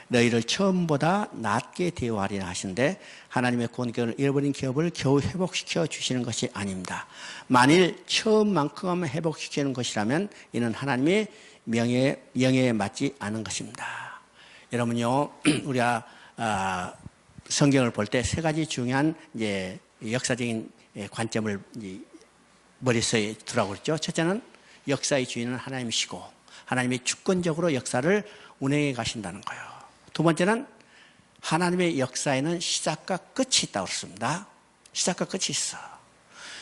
A: 너희를 처음보다 낫게 대우하리라 하시는데, 하나님의 구원권을 잃어버린 기업을 겨우 회복시켜 주시는 것이 아닙니다. 만일 처음만큼 회복시키는 것이라면 이는 하나님의 명예에 맞지 않은 것입니다. 여러분요, 우리가 성경을 볼 때 세 가지 중요한 역사적인 관점을 머릿속에 두라고 그랬죠. 첫째는 역사의 주인은 하나님이시고 하나님이 주권적으로 역사를 운행해 가신다는 거예요. 두 번째는 하나님의 역사에는 시작과 끝이 있다고 그랬습니다. 시작과 끝이 있어.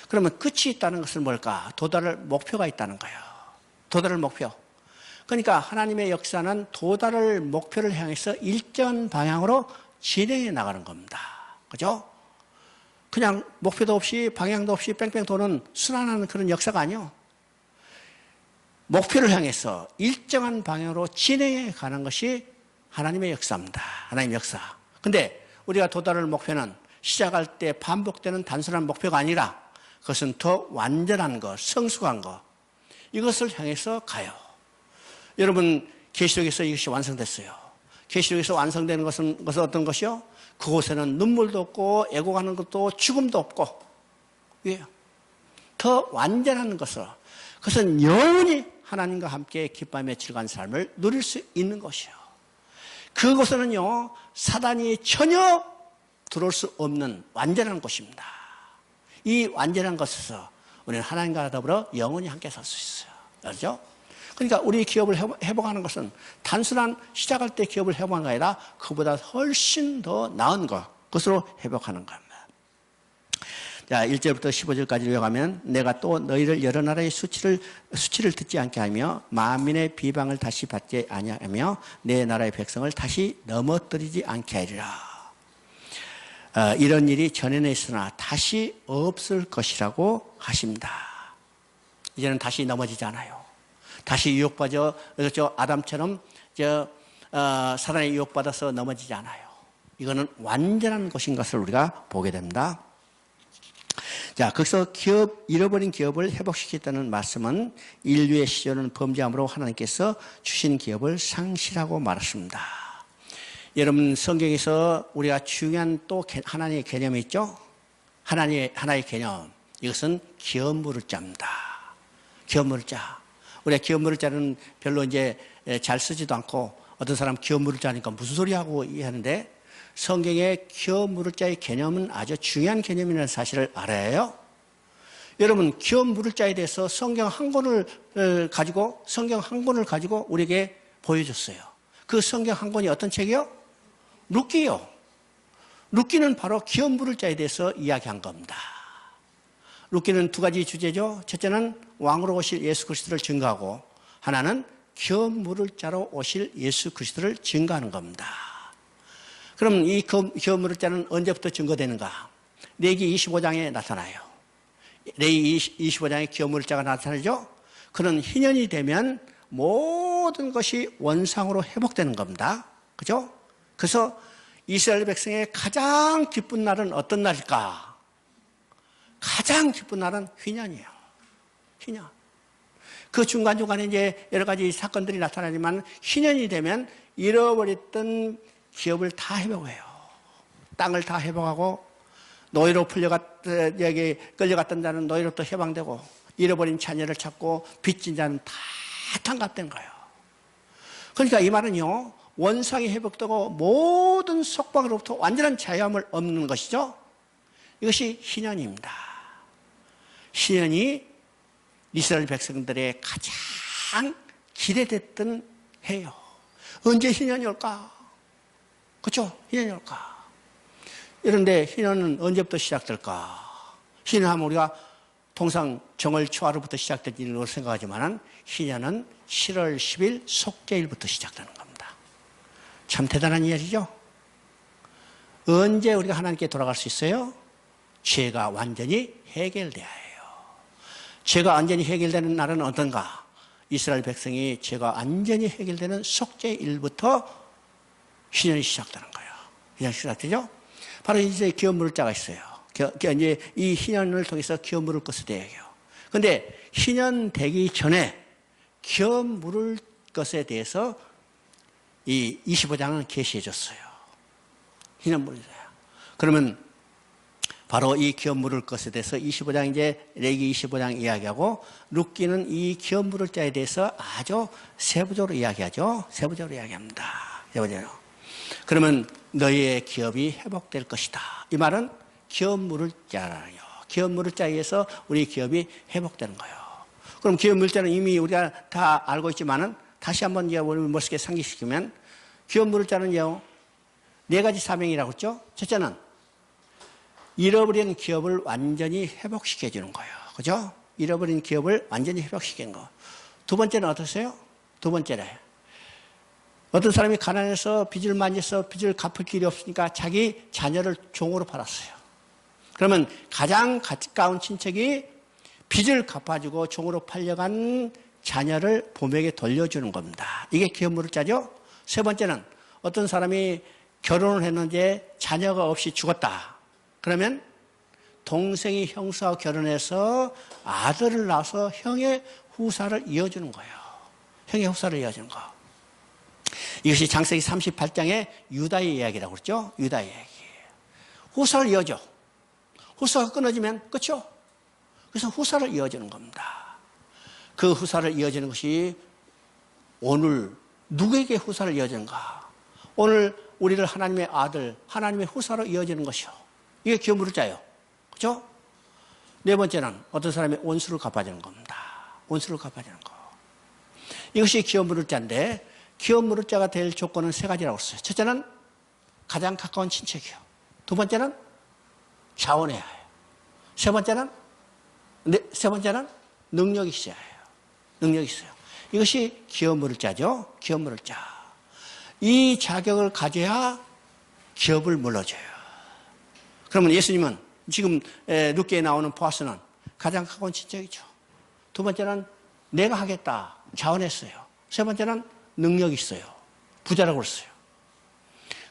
A: 그러면 끝이 있다는 것은 뭘까? 도달할 목표가 있다는 거예요. 도달할 목표. 그러니까 하나님의 역사는 도달할 목표를 향해서 일정한 방향으로 진행해 나가는 겁니다. 그죠? 그냥 목표도 없이 방향도 없이 뺑뺑 도는 순환하는 그런 역사가 아니요. 목표를 향해서 일정한 방향으로 진행해 가는 것이 하나님의 역사입니다. 하나님의 역사. 근데 우리가 도달할 목표는 시작할 때 반복되는 단순한 목표가 아니라 그것은 더 완전한 것, 성숙한 것, 이것을 향해서 가요. 여러분, 계시록에서 이것이 완성됐어요. 계시록에서 완성되는 것은 어떤 것이요? 그곳에는 눈물도 없고 애곡하는 것도 죽음도 없고, 왜요? 더 완전한 것을, 그것은 영원히 하나님과 함께 기쁨의 즐거운 삶을 누릴 수 있는 것이요. 그곳에는요, 사단이 전혀 들어올 수 없는 완전한 곳입니다. 이 완전한 곳에서 우리는 하나님과 더불어 영원히 함께 살 수 있어요. 알죠? 그러니까 우리 기업을 회복하는 것은 단순한 시작할 때 기업을 회복하는 게 아니라 그보다 훨씬 더 나은 것으로 회복하는 겁니다. 자, 1절부터 15절까지 읽어가면, 내가 또 너희를 여러 나라의 수치를 듣지 않게 하며 만민의 비방을 다시 받지 아니하며 내 나라의 백성을 다시 넘어뜨리지 않게 하리라. 이런 일이 전에는 있으나 다시 없을 것이라고 하십니다. 이제는 다시 넘어지지 않아요. 다시 유혹받아, 아담처럼 사단에 유혹받아서 넘어지지 않아요. 이거는 완전한 것인 것을 우리가 보게 됩니다. 자, 거기서 잃어버린 기업을 회복시켰다는 말씀은 인류의 시절은 범죄함으로 하나님께서 주신 기업을 상실하고 말았습니다. 여러분, 성경에서 우리가 중요한 또 하나님의 개념이 있죠? 하나의 개념. 이것은 기업 물을 자입니다. 기업 물을 자. 우리가 기업 물을 자는 별로 잘 쓰지도 않고, 어떤 사람 기업 물을 자니까 무슨 소리 하고 하는데, 성경의 기업 물을 자의 개념은 아주 중요한 개념이라는 사실을 알아야 해요. 여러분, 기업 물을 자에 대해서 성경 한 권을 가지고 우리에게 보여줬어요. 그 성경 한 권이 어떤 책이요? 룻기요. 룻기는 바로 기업 물을 자에 대해서 이야기한 겁니다. 룻기는 두 가지 주제죠. 첫째는 왕으로 오실 예수 그리스도를 증거하고, 하나는 기업 물을 자로 오실 예수 그리스도를 증거하는 겁니다. 그럼 이 기업 물을 자는 언제부터 증거되는가? 레위기 25장에 나타나요. 레위기 25장에 기업 물을 자가 나타나죠. 그는 희년이 되면 모든 것이 원상으로 회복되는 겁니다. 그죠? 그래서 이스라엘 백성의 가장 기쁜 날은 어떤 날일까? 가장 기쁜 날은 희년이에요. 희년. 그 중간중간에 이제 여러 가지 사건들이 나타나지만 희년이 되면 잃어버렸던 기업을 다 회복해요. 땅을 다 회복하고 노예로 여기 끌려갔던 자는 노예로부터 해방되고 잃어버린 자녀를 찾고 빚진 자는 다 탕감된 거예요. 그러니까 이 말은요, 원상이 회복되고 모든 속박으로부터 완전한 자유함을 얻는 것이죠. 이것이 희년입니다. 희년이 이스라엘 백성들의 가장 기대됐던 해요. 언제 희년이 올까? 그렇죠? 희년이 올까? 그런데 희년은 언제부터 시작될까? 희년하면 우리가 통상 정월 초하루부터 시작된 일로 생각하지만 희년은 7월 10일 속죄일부터 시작되는 겁니다. 참 대단한 일이죠. 언제 우리가 하나님께 돌아갈 수 있어요? 죄가 완전히 해결돼야 해요. 죄가 완전히 해결되는 날은 어떤가? 이스라엘 백성이 죄가 완전히 해결되는 속죄일부터 희년이 시작되는 거예요. 희년이 시작되죠? 바로 이제 기업 물을 자가 있어요. 이제 이 희년을 통해서 기업 물을 것에 대해요. 그런데 희년 되기 전에 기업 물을 것에 대해서 이 25장은 계시해 줬어요. 희년 물을 자요. 그러면 바로 이 기업 물을 것에 대해서 25장 이제 레기 25장 이야기하고 룻기는 이 기업 물을 자에 대해서 아주 세부적으로 이야기하죠. 세부적으로 이야기합니다. 세부적으로. 그러면 너희의 기업이 회복될 것이다. 이 말은 기업 물을 자라요. 기업 물을 자에 의해서 우리 기업이 회복되는 거예요. 그럼 기업 물을 자는 이미 우리가 다 알고 있지만은 다시 한번 이제 우리 머릿속에 상기시키면 기업 물을 자는요, 4가지 사명이라고 했죠. 첫째는 잃어버린 기업을 완전히 회복시켜주는 거예요. 그죠? 잃어버린 기업을 완전히 회복시키는 거. 두 번째는 어떠세요? 두 번째는 어떤 사람이 가난해서 빚을 많이 해서 빚을 갚을 길이 없으니까 자기 자녀를 종으로 팔았어요. 그러면 가장 가까운 친척이 빚을 갚아주고 종으로 팔려간 자녀를 본에게 돌려주는 겁니다. 이게 기업 물을 자죠. 세 번째는 어떤 사람이 결혼을 했는데 자녀가 없이 죽었다. 그러면 동생이 형수와 결혼해서 아들을 낳아서 형의 후사를 이어주는 거예요. 형의 후사를 이어주는 거. 이것이 창세기 38장의 유다의 이야기라고 그랬죠. 유다의 이야기. 후사를 이어줘. 후사가 끊어지면 끝이요. 그래서 후사를 이어주는 겁니다. 그 후사를 이어주는 것이 오늘 누구에게 후사를 이어주는가? 오늘 우리를 하나님의 아들, 하나님의 후사로 이어주는 것이요. 이게 기업 물을 자예요. 그렇죠? 네 번째는 어떤 사람의 원수를 갚아주는 겁니다. 원수를 갚아주는 거. 이것이 기업 물을 자인데 기업 물을 자가 될 조건은 3가지라고 했어요. 첫째는 가장 가까운 친척이요. 두 번째는 자원해야 해요. 세 번째는 능력이 있어야 해요. 능력이 있어요. 이것이 기업 물을 자죠. 기업 물을 자. 이 자격을 가져야 기업을 물러줘요. 그러면 예수님은 지금 룻기에 나오는 보아스는 가장 가까운 친척이죠. 두 번째는 내가 하겠다. 자원했어요. 세 번째는 능력이 있어요. 부자라고 그랬어요.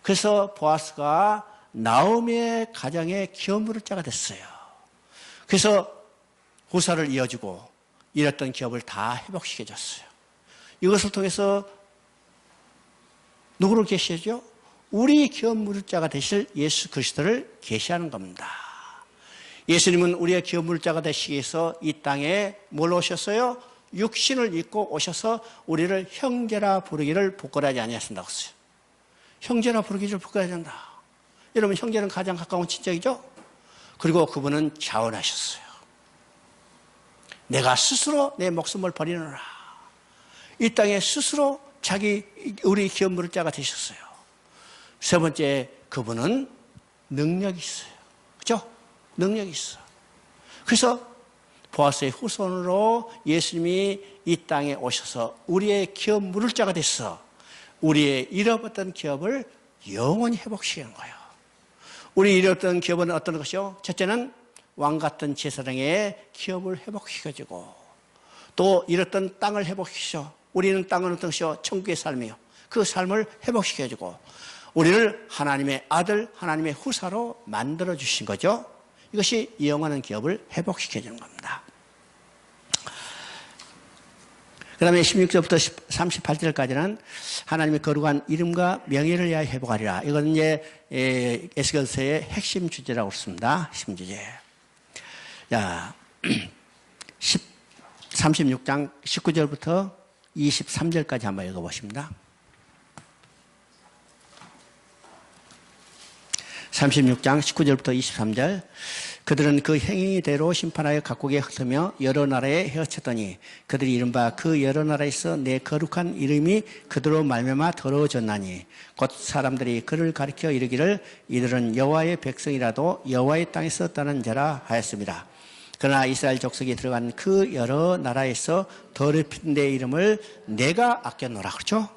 A: 그래서 보아스가 나오미의 가정의 기업 물을 자가 됐어요. 그래서 후사를 이어주고 잃었던 기업을 다 회복시켜줬어요. 이것을 통해서 누구를 계시하죠? 우리 기업 물을 자가 되실 예수 그리스도를 계시하는 겁니다. 예수님은 우리의 기업 물을 자가 되시기 위해서 이 땅에 뭘 오셨어요? 육신을 입고 오셔서 우리를 형제라 부르기를 부끄러워하지 아니하신다고 했어요. 형제라 부르기를 부끄러워하지 않는다. 여러분, 형제는 가장 가까운 친척이죠? 그리고 그분은 자원하셨어요. 내가 스스로 내 목숨을 버리노라. 이 땅에 스스로 우리 기업 물을 자가 되셨어요. 세 번째, 그분은 능력이 있어요. 그죠? 능력이 있어. 그래서 보아스의 후손으로 예수님이 이 땅에 오셔서 우리의 기업 물을 자가 됐어. 우리의 잃어버렸던 기업을 영원히 회복시키는 거예요. 우리 잃었던 기업은 어떤 것이요? 첫째는 왕 같은 제사장의 기업을 회복시켜주고 또 잃었던 땅을 회복시켜 우리는 땅은 어떤 것이요? 천국의 삶이요. 그 삶을 회복시켜주고 우리를 하나님의 아들, 하나님의 후사로 만들어 주신 거죠. 이것이 영원한 기업을 회복시켜주는 겁니다. 그 다음에 16절부터 38절까지는 하나님의 거룩한 이름과 명예를 위하여 회복하리라. 이건 이제 에스겔서의 핵심 주제라고 했습니다. 핵심 주제. 자, 36장 19절부터 23절까지 한번 읽어보십니다. 36장 19절부터 23절. 그들은 그 행위대로 심판하여 각국에 흩으며 여러 나라에 헤어쳤더니 그들이 이른바 그 여러 나라에서 내 거룩한 이름이 그들로 말미암아 더러워졌나니 곧 사람들이 그를 가리켜 이르기를 이들은 여호와의 백성이라도 여호와의 땅에서 떠난 자라 하였습니다. 그러나 이스라엘 족속이 들어간 그 여러 나라에서 더럽힌 내 이름을 내가 아꼈노라. 그렇죠?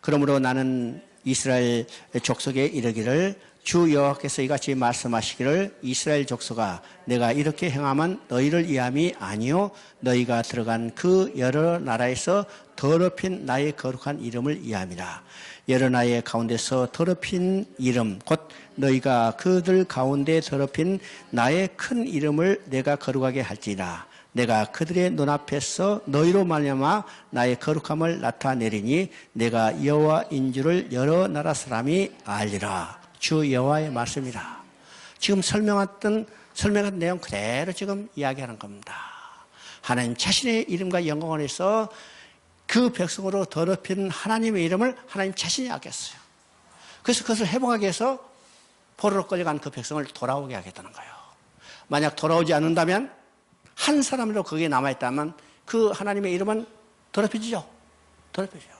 A: 그러므로 나는 이스라엘 족속에 이르기를 주 여호와께서 이같이 말씀하시기를 이스라엘 족속아 내가 이렇게 행하면 너희를 위함이 아니요 너희가 들어간 그 여러 나라에서 더럽힌 나의 거룩한 이름을 위함이라. 여러 나라의 가운데서 더럽힌 이름 곧 너희가 그들 가운데 더럽힌 나의 큰 이름을 내가 거룩하게 할지라. 내가 그들의 눈앞에서 너희로 말미암아 나의 거룩함을 나타내리니 내가 여호와인 줄을 여러 나라 사람이 알리라. 주 여호와의 말씀이라. 지금 설명한 내용 그대로 지금 이야기하는 겁니다. 하나님 자신의 이름과 영광을 해서 그 백성으로 더럽힌 하나님의 이름을 하나님 자신이 아꼈어요. 그래서 그것을 회복하기 위해서 포로로 끌려간 그 백성을 돌아오게 하겠다는 거예요. 만약 돌아오지 않는다면 한 사람으로 거기에 남아있다면 그 하나님의 이름은 더럽혀지죠. 더럽혀져요.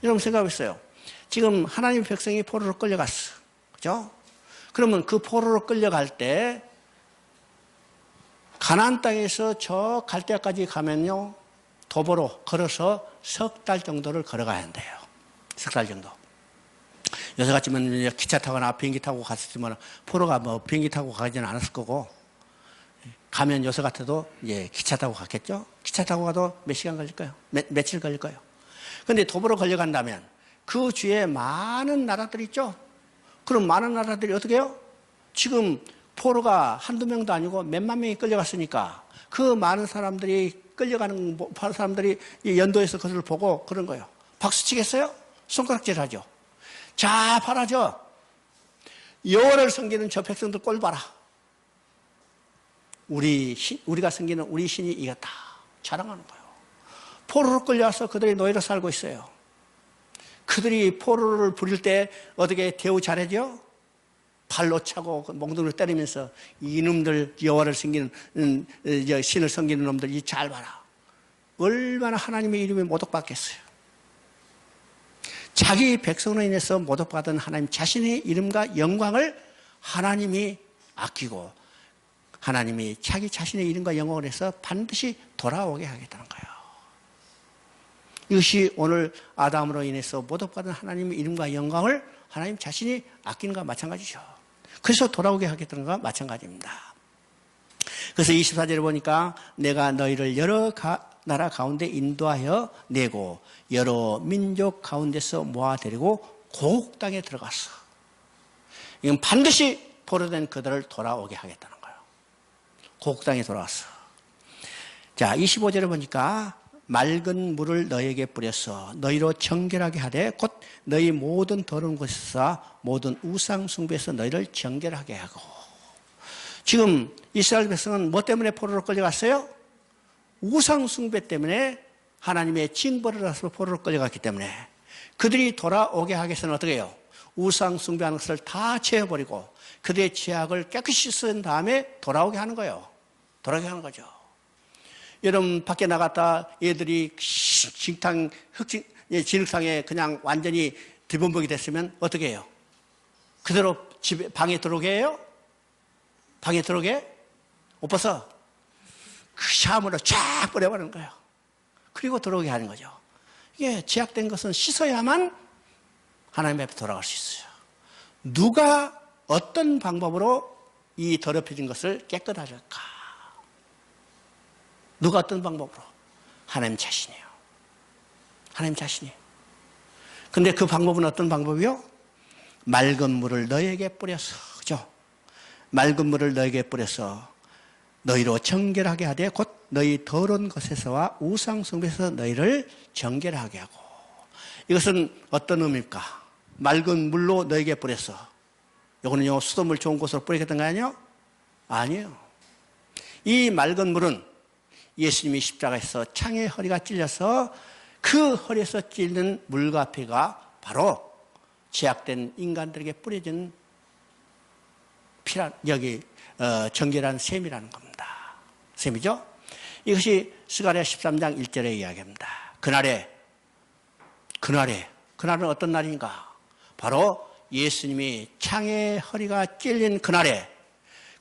A: 여러분 생각해보세요. 지금 하나님의 백성이 포로로 끌려갔어. 그죠? 그러면 그 포로로 끌려갈 때 가나안 땅에서 저 갈대아까지 가면요 도보로 걸어서 석 달 정도를 걸어가야 한대요. 석 달 정도. 요새 같으면 기차 타거나 비행기 타고 갔었지만 포로가 뭐 비행기 타고 가지는 않았을 거고 가면 요새 같아도 예 기차 타고 갔겠죠. 기차 타고 가도 몇 시간 걸릴까요? 며칠 걸릴까요? 그런데 도보로 걸려간다면 그 주위에 많은 나라들이 있죠. 그럼 많은 나라들이 어떻게 해요? 지금 포로가 한두 명도 아니고 몇만 명이 끌려갔으니까 그 많은 사람들이 끌려가는 사람들이 연도에서 그것을 보고 그런 거예요. 박수 치겠어요? 손가락질 하죠. 자, 봐라죠. 여호와를 섬기는 저 백성들 꼴 봐라. 우리가 섬기는 우리 신이 이겼다. 자랑하는 거예요. 포로로 끌려와서 그들이 노예로 살고 있어요. 그들이 포로를 부릴 때 어떻게 대우 잘하죠? 발로 차고 몽둥이를 때리면서 이놈들 여호와를 섬기는 신을 섬기는 놈들 잘 봐라. 얼마나 하나님의 이름에 모독받겠어요. 자기 백성으로 인해서 모독받은 하나님 자신의 이름과 영광을 하나님이 아끼고 하나님이 자기 자신의 이름과 영광을 해서 반드시 돌아오게 하겠다는 거예요. 이것이 오늘 아담으로 인해서 모독받은 하나님의 이름과 영광을 하나님 자신이 아끼는 것과 마찬가지죠. 그래서 돌아오게 하겠다는 것과 마찬가지입니다. 그래서 24절에 보니까 내가 너희를 여러 나라 가운데 인도하여 내고 여러 민족 가운데서 모아데리고 고국 땅에 들어갔어. 이건 반드시 포로된 그들을 돌아오게 하겠다는 거예요. 고국 땅에 돌아왔어. 자, 25절에 보니까 맑은 물을 너희에게 뿌려서 너희로 정결하게 하되 곧 너희 모든 더러운 것에서 모든 우상 숭배에서 너희를 정결하게 하고. 지금 이스라엘 백성은 뭐 때문에 포로로 끌려갔어요? 우상 숭배 때문에 하나님의 징벌을 받아서 포로로 끌려갔기 때문에 그들이 돌아오게 하기 위해서는 어떻게 해요? 우상 숭배하는 것을 다 제어버리고 그들의 죄악을 깨끗이 씻은 다음에 돌아오게 하는 거예요. 돌아오게 하는 거죠. 여러분 밖에 나갔다 애들이 진흙탕에 그냥 완전히 뒤범벅이 됐으면 어떻게 해요? 그대로 방에 들어오게 해요? 방에 들어오게? 못 벗어. 그 샤워물로 쫙 뿌려버리는 거예요. 그리고 들어오게 하는 거죠. 이게 죄악된 것은 씻어야만 하나님 앞에 돌아갈 수 있어요. 누가 어떤 방법으로 이 더럽혀진 것을 깨끗하게 할까? 누가 어떤 방법으로? 하나님 자신이에요. 하나님 자신이. 근데 그 방법은 어떤 방법이요? 맑은 물을 너희에게 뿌려서, 그죠? 맑은 물을 너희에게 뿌려서 너희로 정결하게 하되 곧 너희 더러운 것에서와 우상숭배에서 너희를 정결하게 하고. 이것은 어떤 의미입니까? 맑은 물로 너희에게 뿌려서. 이거는요, 수돗물 좋은 곳으로 뿌리겠다는 거 아니에요? 아니에요. 이 맑은 물은 예수님이 십자가에서 창의 허리가 찔려서 그 허리에서 찔리는 물과 피가 바로 죄악된 인간들에게 뿌려진 정결한 셈이라는 겁니다. 셈이죠? 이것이 스가랴 13장 1절의 이야기입니다. 그날은 어떤 날인가? 바로 예수님이 창의 허리가 찔린 그날에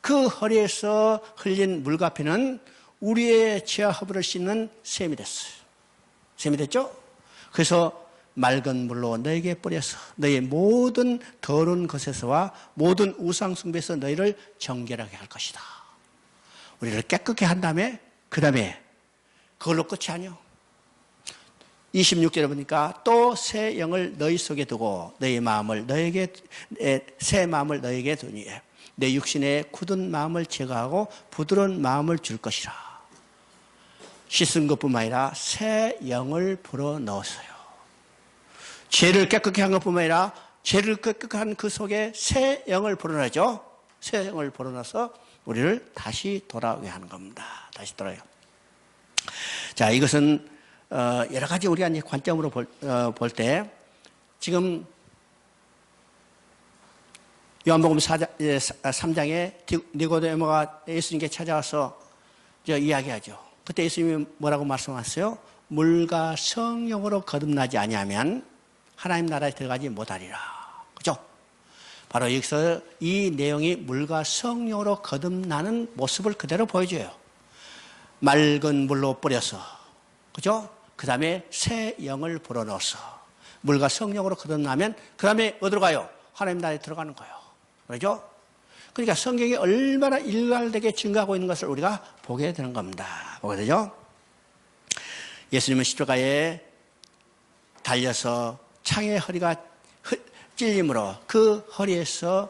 A: 그 허리에서 흘린 물과 피는 우리의 죄와 허물을 씻는 셈이 됐어요. 셈이 됐죠? 그래서 맑은 물로 너에게 뿌려서 너의 모든 더러운 것에서와 모든 우상숭배에서 너희를 정결하게 할 것이다. 우리를 깨끗게 한 다음에 그 다음에 그걸로 끝이 아니요. 26절에 보니까 또 새 영을 너희 속에 두고 너희 마음을 너에게 새 마음을 너에게 두니 내 육신의 굳은 마음을 제거하고 부드러운 마음을 줄 것이라. 씻은 것뿐만 아니라 새 영을 불어넣었어요. 죄를 깨끗게 한 것뿐만 아니라 죄를 깨끗게 한 그 속에 새 영을 불어넣죠. 새 영을 불어넣어서 우리를 다시 돌아오게 하는 겁니다. 다시 돌아요. 자, 이것은 여러 가지 우리가 이제 관점으로 볼 때 지금 요한복음 3장에 니고데모가 예수님께 찾아와서 이야기하죠. 그때 예수님이 뭐라고 말씀하셨어요? 물과 성령으로 거듭나지 아니하면 하나님 나라에 들어가지 못하리라. 그죠? 바로 여기서 이 내용이 물과 성령으로 거듭나는 모습을 그대로 보여줘요. 맑은 물로 뿌려서, 그죠? 그 다음에 새 영을 불어넣어서 물과 성령으로 거듭나면 그 다음에 어디로 가요? 하나님 나라에 들어가는 거예요. 그렇죠? 그러니까 성경이 얼마나 일관되게 증가하고 있는 것을 우리가 보게 되는 겁니다. 보게 되죠? 예수님은 십자가에 달려서 창의 허리가 찔림으로 그 허리에서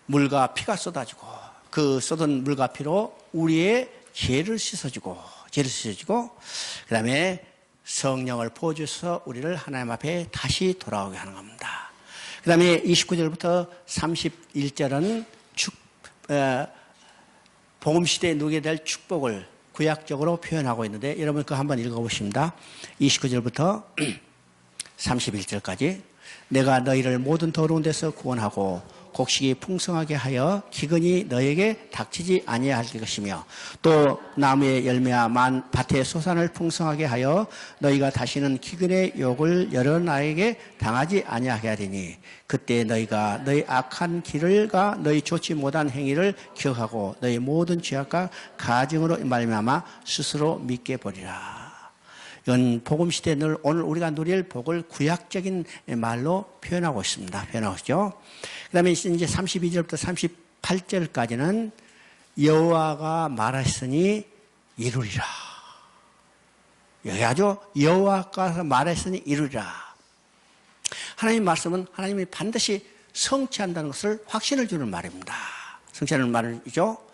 A: 물과 피가 쏟아지고 그 쏟은 물과 피로 우리의 죄를 씻어주고 그 다음에 성령을 부어주셔서 우리를 하나님 앞에 다시 돌아오게 하는 겁니다. 그 다음에 29절부터 31절은 복음시대에 누게 될 축복을 구약적으로 표현하고 있는데 여러분 그거 한번 읽어보십니다. 29절부터 31절까지 내가 너희를 모든 더러운 데서 구원하고 곡식이 풍성하게 하여 기근이 너에게 닥치지 아니할 것이며 또 나무의 열매와 밭의 소산을 풍성하게 하여 너희가 다시는 기근의 욕을 여러 나에게 당하지 아니하게 하리니 그때 너희가 너희 악한 길을과 너희 좋지 못한 행위를 기억하고 너희 모든 죄악과 가증으로 말미암아 스스로 믿게 보리라. 이건 복음시대에 늘 오늘 우리가 누릴 복을 구약적인 말로 표현하고 있습니다. 표현하고 있죠. 그 다음에 이제 32절부터 38절까지는 여호와가 말하셨으니 이루리라. 여기 아주 여호와가 말했으니 이루리라. 하나님 말씀은 하나님이 반드시 성취한다는 것을 확신을 주는 말입니다. 성취하는 말이죠.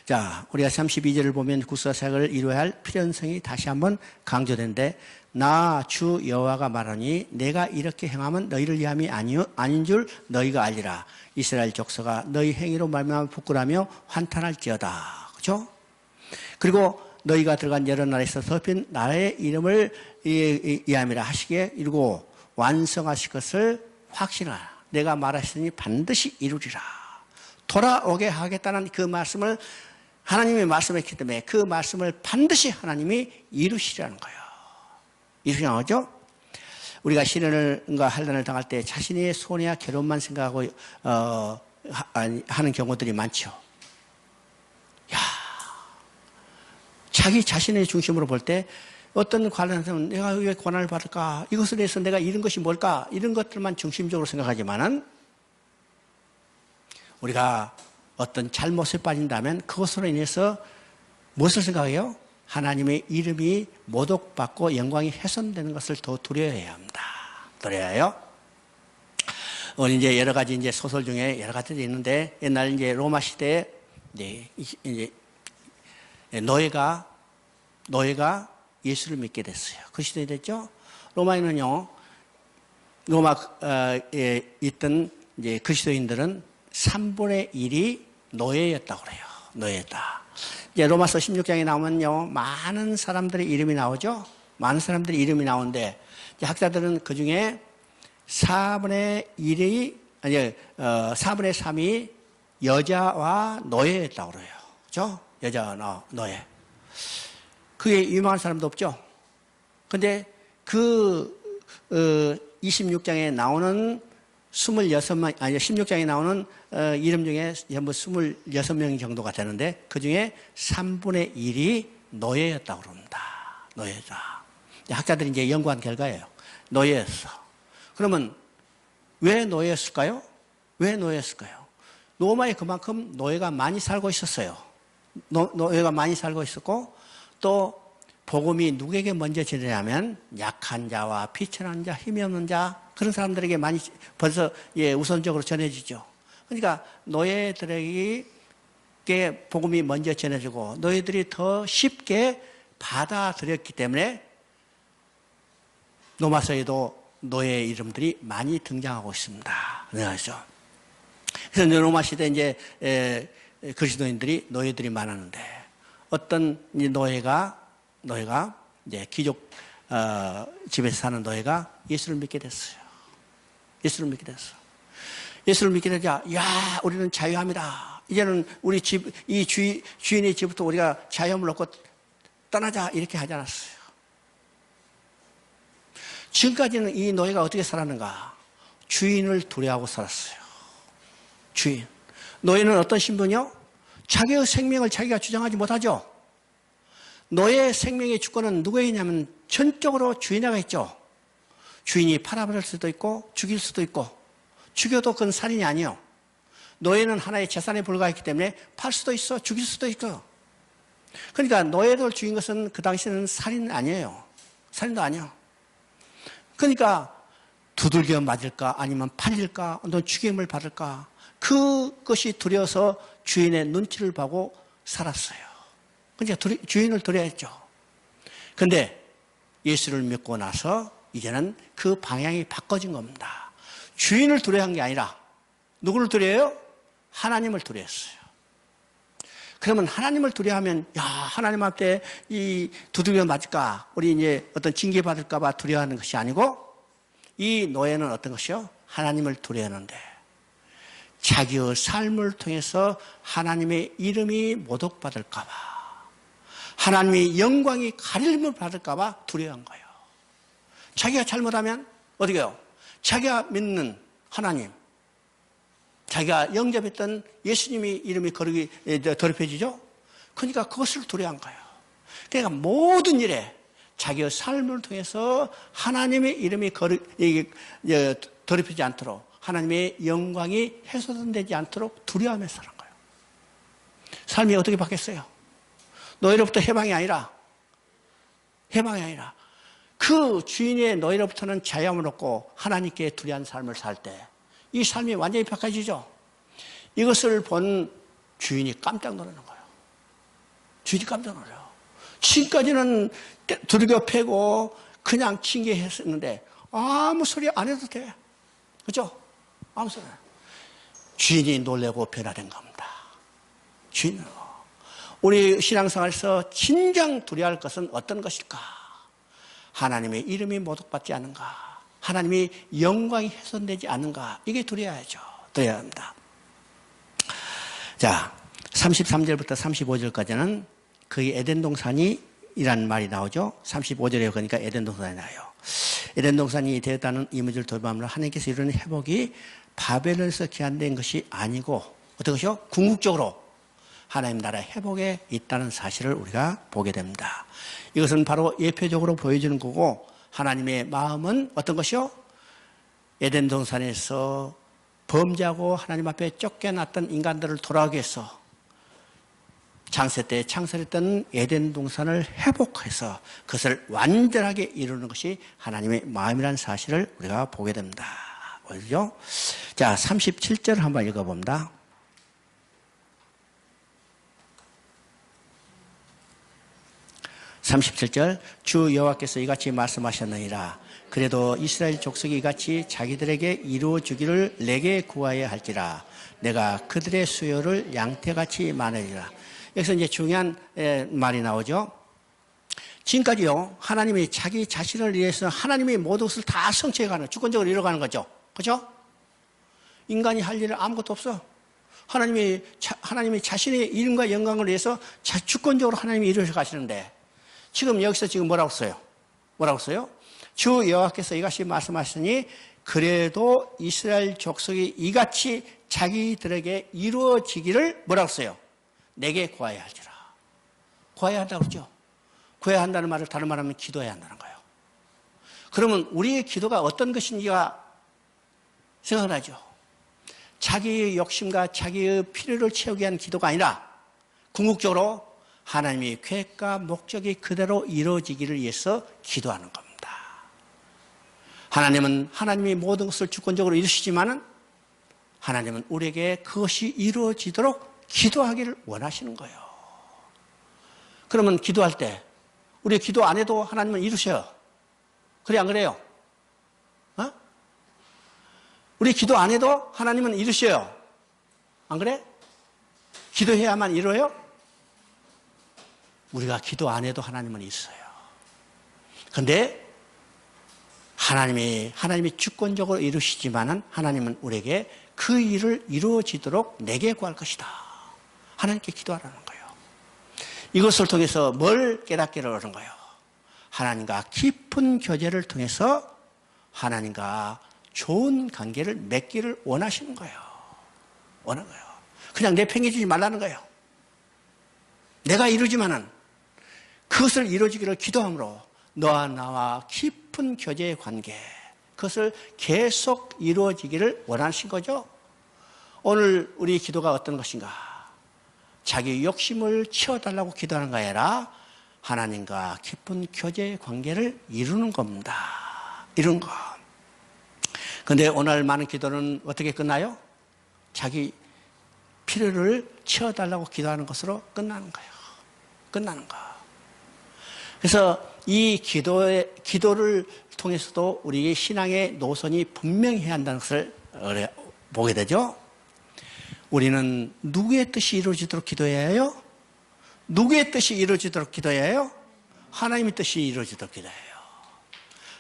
A: 자, 우리가 32절을 보면 국사사역을 이루어야 할 필연성이 다시 한번 강조되는데 나 주 여호와가 말하니 내가 이렇게 행하면 너희를 위함이 아닌 줄 너희가 알리라. 이스라엘 족속아 너희 행위로 말미암아 부끄라며 환탄할지어다. 그렇죠? 그리고 너희가 들어간 여러 나라에서 덮인 나라의 이름을 위함이라 하시게 이루고 완성하실 것을 확신하라. 내가 말하시니 반드시 이루리라. 돌아오게 하겠다는 그 말씀을 하나님이 말씀했기 때문에 그 말씀을 반드시 하나님이 이루시라는 거예요. 이루시는 거죠? 우리가 시련과 환난을 당할 때 자신의 손해와 괴로움만 생각하고 하는 경우들이 많죠. 야, 자기 자신의 중심으로 볼 때 어떤 관련해서는 내가 왜 고난을 받을까? 이것을 위해서 내가 잃은 것이 뭘까? 이런 것들만 중심적으로 생각하지만은 우리가 어떤 잘못에 빠진다면 그것으로 인해서 무엇을 생각해요? 하나님의 이름이 모독받고 영광이 훼손되는 것을 더 두려워해야 합니다. 두려워해요. 우리 이제 여러 가지 이제 소설 중에 여러 가지들이 있는데, 옛날 이제 로마 시대에 이제 노예가 예수를 믿게 됐어요. 그 시대에 됐죠. 로마에는요, 로마에 있던 이제 그리스도인들은 3분의 1이 노예였다고 그래요. 노예였다. 이제 로마서 16장에 나오면요, 많은 사람들의 이름이 나오죠. 많은 사람들의 이름이 나오는데, 이제 학자들은 그 중에 4분의 3이 여자와 노예였다고 그래요. 그죠? 여자와 노예. 그게 유명한 사람도 없죠. 근데 26장에 나오는 16장에 나오는 이름 중에 전부 26명 정도가 되는데, 그 중에 3분의 1이 노예였다고 그럽니다. 노예다. 학자들이 이제 연구한 결과예요. 노예였어. 그러면 왜 노예였을까요? 왜 노예였을까요? 로마에 그만큼 노예가 많이 살고 있었어요. 노예가 많이 살고 있었고, 또 복음이 누구에게 먼저 전하냐면 약한 자와 비천한 자, 힘이 없는 자, 그런 사람들에게 많이 벌써 우선적으로 전해지죠. 그러니까 노예들에게 복음이 먼저 전해지고 노예들이 더 쉽게 받아들였기 때문에 로마서에도 노예의 이름들이 많이 등장하고 있습니다. 그래서 로마 시대 이제 그리스도인들이 노예들이 많았는데, 어떤 노예가 이제 귀족 집에서 사는 노예가 예수를 믿게 됐어요. 예수를 믿게 됐어. 예수를 믿게 되자, 야, 우리는 자유합니다. 이제는 우리 주인의 집부터 우리가 자유함을 얻고 떠나자, 이렇게 하지 않았어요. 지금까지는 이 노예가 어떻게 살았는가? 주인을 두려워하고 살았어요. 주인. 노예는 어떤 신분이요? 자기의 생명을 자기가 주장하지 못하죠. 노예의 생명의 주권은 누구에 있냐면 전적으로 주인에게 있죠. 주인이 팔아버릴 수도 있고 죽일 수도 있고, 죽여도 그건 살인이 아니에요. 노예는 하나의 재산에 불과했기 때문에 팔 수도 있어, 죽일 수도 있고. 그러니까 노예를 죽인 것은 그 당시에는 살인 아니에요. 살인도 아니에요. 그러니까 두들겨 맞을까, 아니면 팔릴까, 또는 죽임을 받을까, 그것이 두려워서 주인의 눈치를 보고 살았어요. 그러니까 주인을 두려워했죠. 그런데 예수를 믿고 나서 이제는 그 방향이 바꿔진 겁니다. 주인을 두려워한 게 아니라 누구를 두려워해요? 하나님을 두려워했어요. 그러면 하나님을 두려워하면, 야, 하나님 앞에 이 두들겨 맞을까, 우리 이제 어떤 징계 받을까봐 두려워하는 것이 아니고, 이 노예는 어떤 것이요? 하나님을 두려워하는데, 자기의 삶을 통해서 하나님의 이름이 모독받을까봐, 하나님의 영광이 가림을 받을까봐 두려워한 거예요. 자기가 잘못하면 어떻게 해요? 자기가 믿는 하나님, 자기가 영접했던 예수님의 이름이 더럽혀지죠? 그러니까 그것을 두려워한 거예요. 그러니까 모든 일에 자기의 삶을 통해서 하나님의 이름이 더럽히지 않도록, 하나님의 영광이 훼손되지 않도록 두려워하며 사는 거예요. 삶이 어떻게 바뀌었어요? 너희로부터 해방이 아니라 그 주인의 너희로부터는 자유함을 얻고 하나님께 두려운 삶을 살 때 이 삶이 완전히 바꿔지죠. 이것을 본 주인이 깜짝 놀라는 거예요. 주인이 깜짝 놀라요. 지금까지는 두들겨 패고 그냥 징계했었는데 아무 소리 안 해도 돼. 그죠? 아무 소리. 주인이 놀라고 변화된 겁니다. 주인은. 우리 신앙생활에서 진정 두려워할 것은 어떤 것일까? 하나님의 이름이 모독받지 않는가? 하나님의 영광이 훼손되지 않는가? 이게 두려워야죠. 두려워야 합니다. 자, 33절부터 35절까지는 거의 에덴 동산이라는 말이 나오죠. 35절에 그러니까 에덴 동산이 나와요. 에덴 동산이 되었다는 이미지를 돌파함으로 하나님께서 이루는 회복이 바벨론에서 기한된 것이 아니고 어떤 것이요? 궁극적으로 하나님 나라의 회복에 있다는 사실을 우리가 보게 됩니다. 이것은 바로 예표적으로 보여주는 거고, 하나님의 마음은 어떤 것이요? 에덴 동산에서 범죄하고 하나님 앞에 쫓겨났던 인간들을 돌아오기 위해서, 창세 때 창설했던 에덴 동산을 회복해서 그것을 완전하게 이루는 것이 하나님의 마음이라는 사실을 우리가 보게 됩니다. 어디죠? 자, 37절 한번 읽어봅니다. 37절 주 여호와께서 이같이 말씀하셨느니라. 그래도 이스라엘 족속이 이같이 자기들에게 이루어 주기를 내게 구하여야 할지라. 내가 그들의 수요를 양태같이 많으리라. 여기서 이제 중요한 말이 나오죠. 지금까지요, 하나님이 자기 자신을 위해서 하나님이 모든 것을 다 성취해가는, 주권적으로 이뤄가는 거죠. 그죠? 인간이 할 일은 아무것도 없어. 하나님이 자신의 이름과 영광을 위해서 주권적으로 하나님이 이루어 가시는데, 지금 여기서 지금 뭐라고 써요? 뭐라고 써요? 주 여호와께서 이같이 말씀하시니 그래도 이스라엘 족속이 이같이 자기들에게 이루어지기를 뭐라고 써요? 내게 구하여야 할지라. 구하여야 한다고 그러죠. 구해야 한다는 말을 다른 말하면 기도해야 한다는 거예요. 그러면 우리의 기도가 어떤 것인지가 생각나죠. 자기의 욕심과 자기의 필요를 채우기 위한 기도가 아니라 궁극적으로 하나님의 계획과 목적이 그대로 이루어지기를 위해서 기도하는 겁니다. 하나님은 하나님이 모든 것을 주권적으로 이루시지만은 하나님은 우리에게 그것이 이루어지도록 기도하기를 원하시는 거예요. 그러면 기도할 때 우리 기도 안 해도 하나님은 이루셔요. 그래 안 그래요? 어? 우리 기도 안 해도 하나님은 이루셔요. 안 그래? 기도해야만 이루어요? 우리가 기도 안 해도 하나님은 있어요. 그런데 하나님이 주권적으로 이루시지만은 하나님은 우리에게 그 일을 이루어지도록 내게 구할 것이다. 하나님께 기도하라는 거예요. 이것을 통해서 뭘 깨닫기를 하는 거예요? 하나님과 깊은 교제를 통해서 하나님과 좋은 관계를 맺기를 원하시는 거예요. 원하는 거예요. 그냥 내팽개치지 말라는 거예요. 내가 이루지만은 그것을 이루어지기를 기도함으로 너와 나와 깊은 교제의 관계, 그것을 계속 이루어지기를 원하신 거죠. 오늘 우리 기도가 어떤 것인가? 자기 욕심을 채워달라고 기도하는 거 아니라 하나님과 깊은 교제의 관계를 이루는 겁니다. 이런 거. 그런데 오늘 많은 기도는 어떻게 끝나요? 자기 필요를 채워달라고 기도하는 것으로 끝나는 거예요. 끝나는 거. 그래서 이 기도를 통해서도 우리의 신앙의 노선이 분명해야 한다는 것을 보게 되죠. 우리는 누구의 뜻이 이루어지도록 기도해야 해요? 누구의 뜻이 이루어지도록 기도해야 해요? 하나님의 뜻이 이루어지도록 기도해야 해요.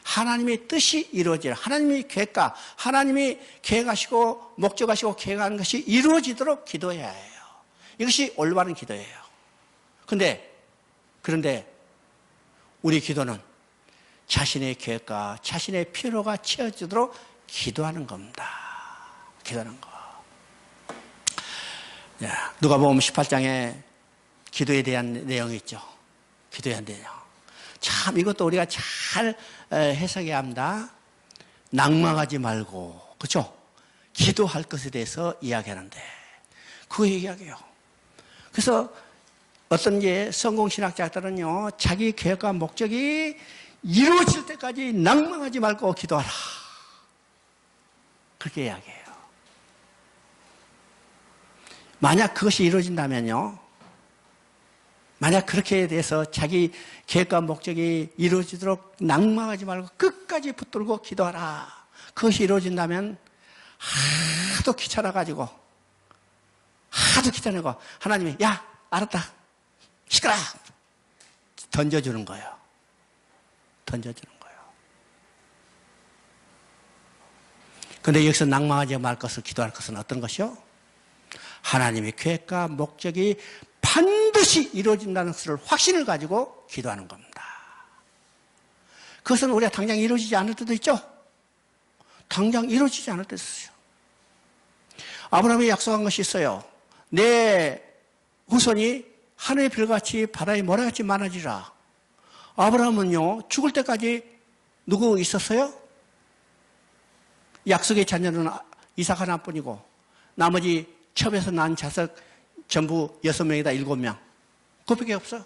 A: 하나님의 뜻이 이루어지라. 하나님의 계획과 하나님이 계획하시고 목적하시고 계획하는 것이 이루어지도록 기도해야 해요. 이것이 올바른 기도예요. 그런데 우리 기도는 자신의 계획과 자신의 필요가 채워지도록 기도하는 겁니다. 기도하는 거. 누가복음 18장에 기도에 대한 내용이 있죠. 기도에 대한 내용. 참 이것도 우리가 잘 해석해야 합니다. 낭망하지 말고, 그렇죠? 기도할 것에 대해서 이야기하는데 그거 얘기하게요. 그래서 어떤 성공신학자들은요, 자기 계획과 목적이 이루어질 때까지 낭망하지 말고 기도하라. 그렇게 이야기해요. 만약 그것이 이루어진다면요, 만약 그렇게 돼서 자기 계획과 목적이 이루어지도록 낭망하지 말고 끝까지 붙들고 기도하라. 그것이 이루어진다면 하도 귀찮아가지고 하도 귀찮아고 하나님이 야 알았다 시끄라 던져주는 거예요. 던져주는 거예요. 그런데 여기서 낭망하지 말 것을 기도할 것은 어떤 것이요? 하나님의 계획과 목적이 반드시 이루어진다는 것을 확신을 가지고 기도하는 겁니다. 그것은 우리가 당장 이루어지지 않을 때도 있죠. 당장 이루어지지 않을 때도 있어요. 아브라함이 약속한 것이 있어요. 내 후손이 하늘의 별같이 바다의 모래같이 많아지라. 아브라함은요, 죽을 때까지 누구 있었어요? 약속의 자녀는 이삭 하나뿐이고 나머지 첩에서 난 자석 전부 6명이다 7명. 그것밖에 없어.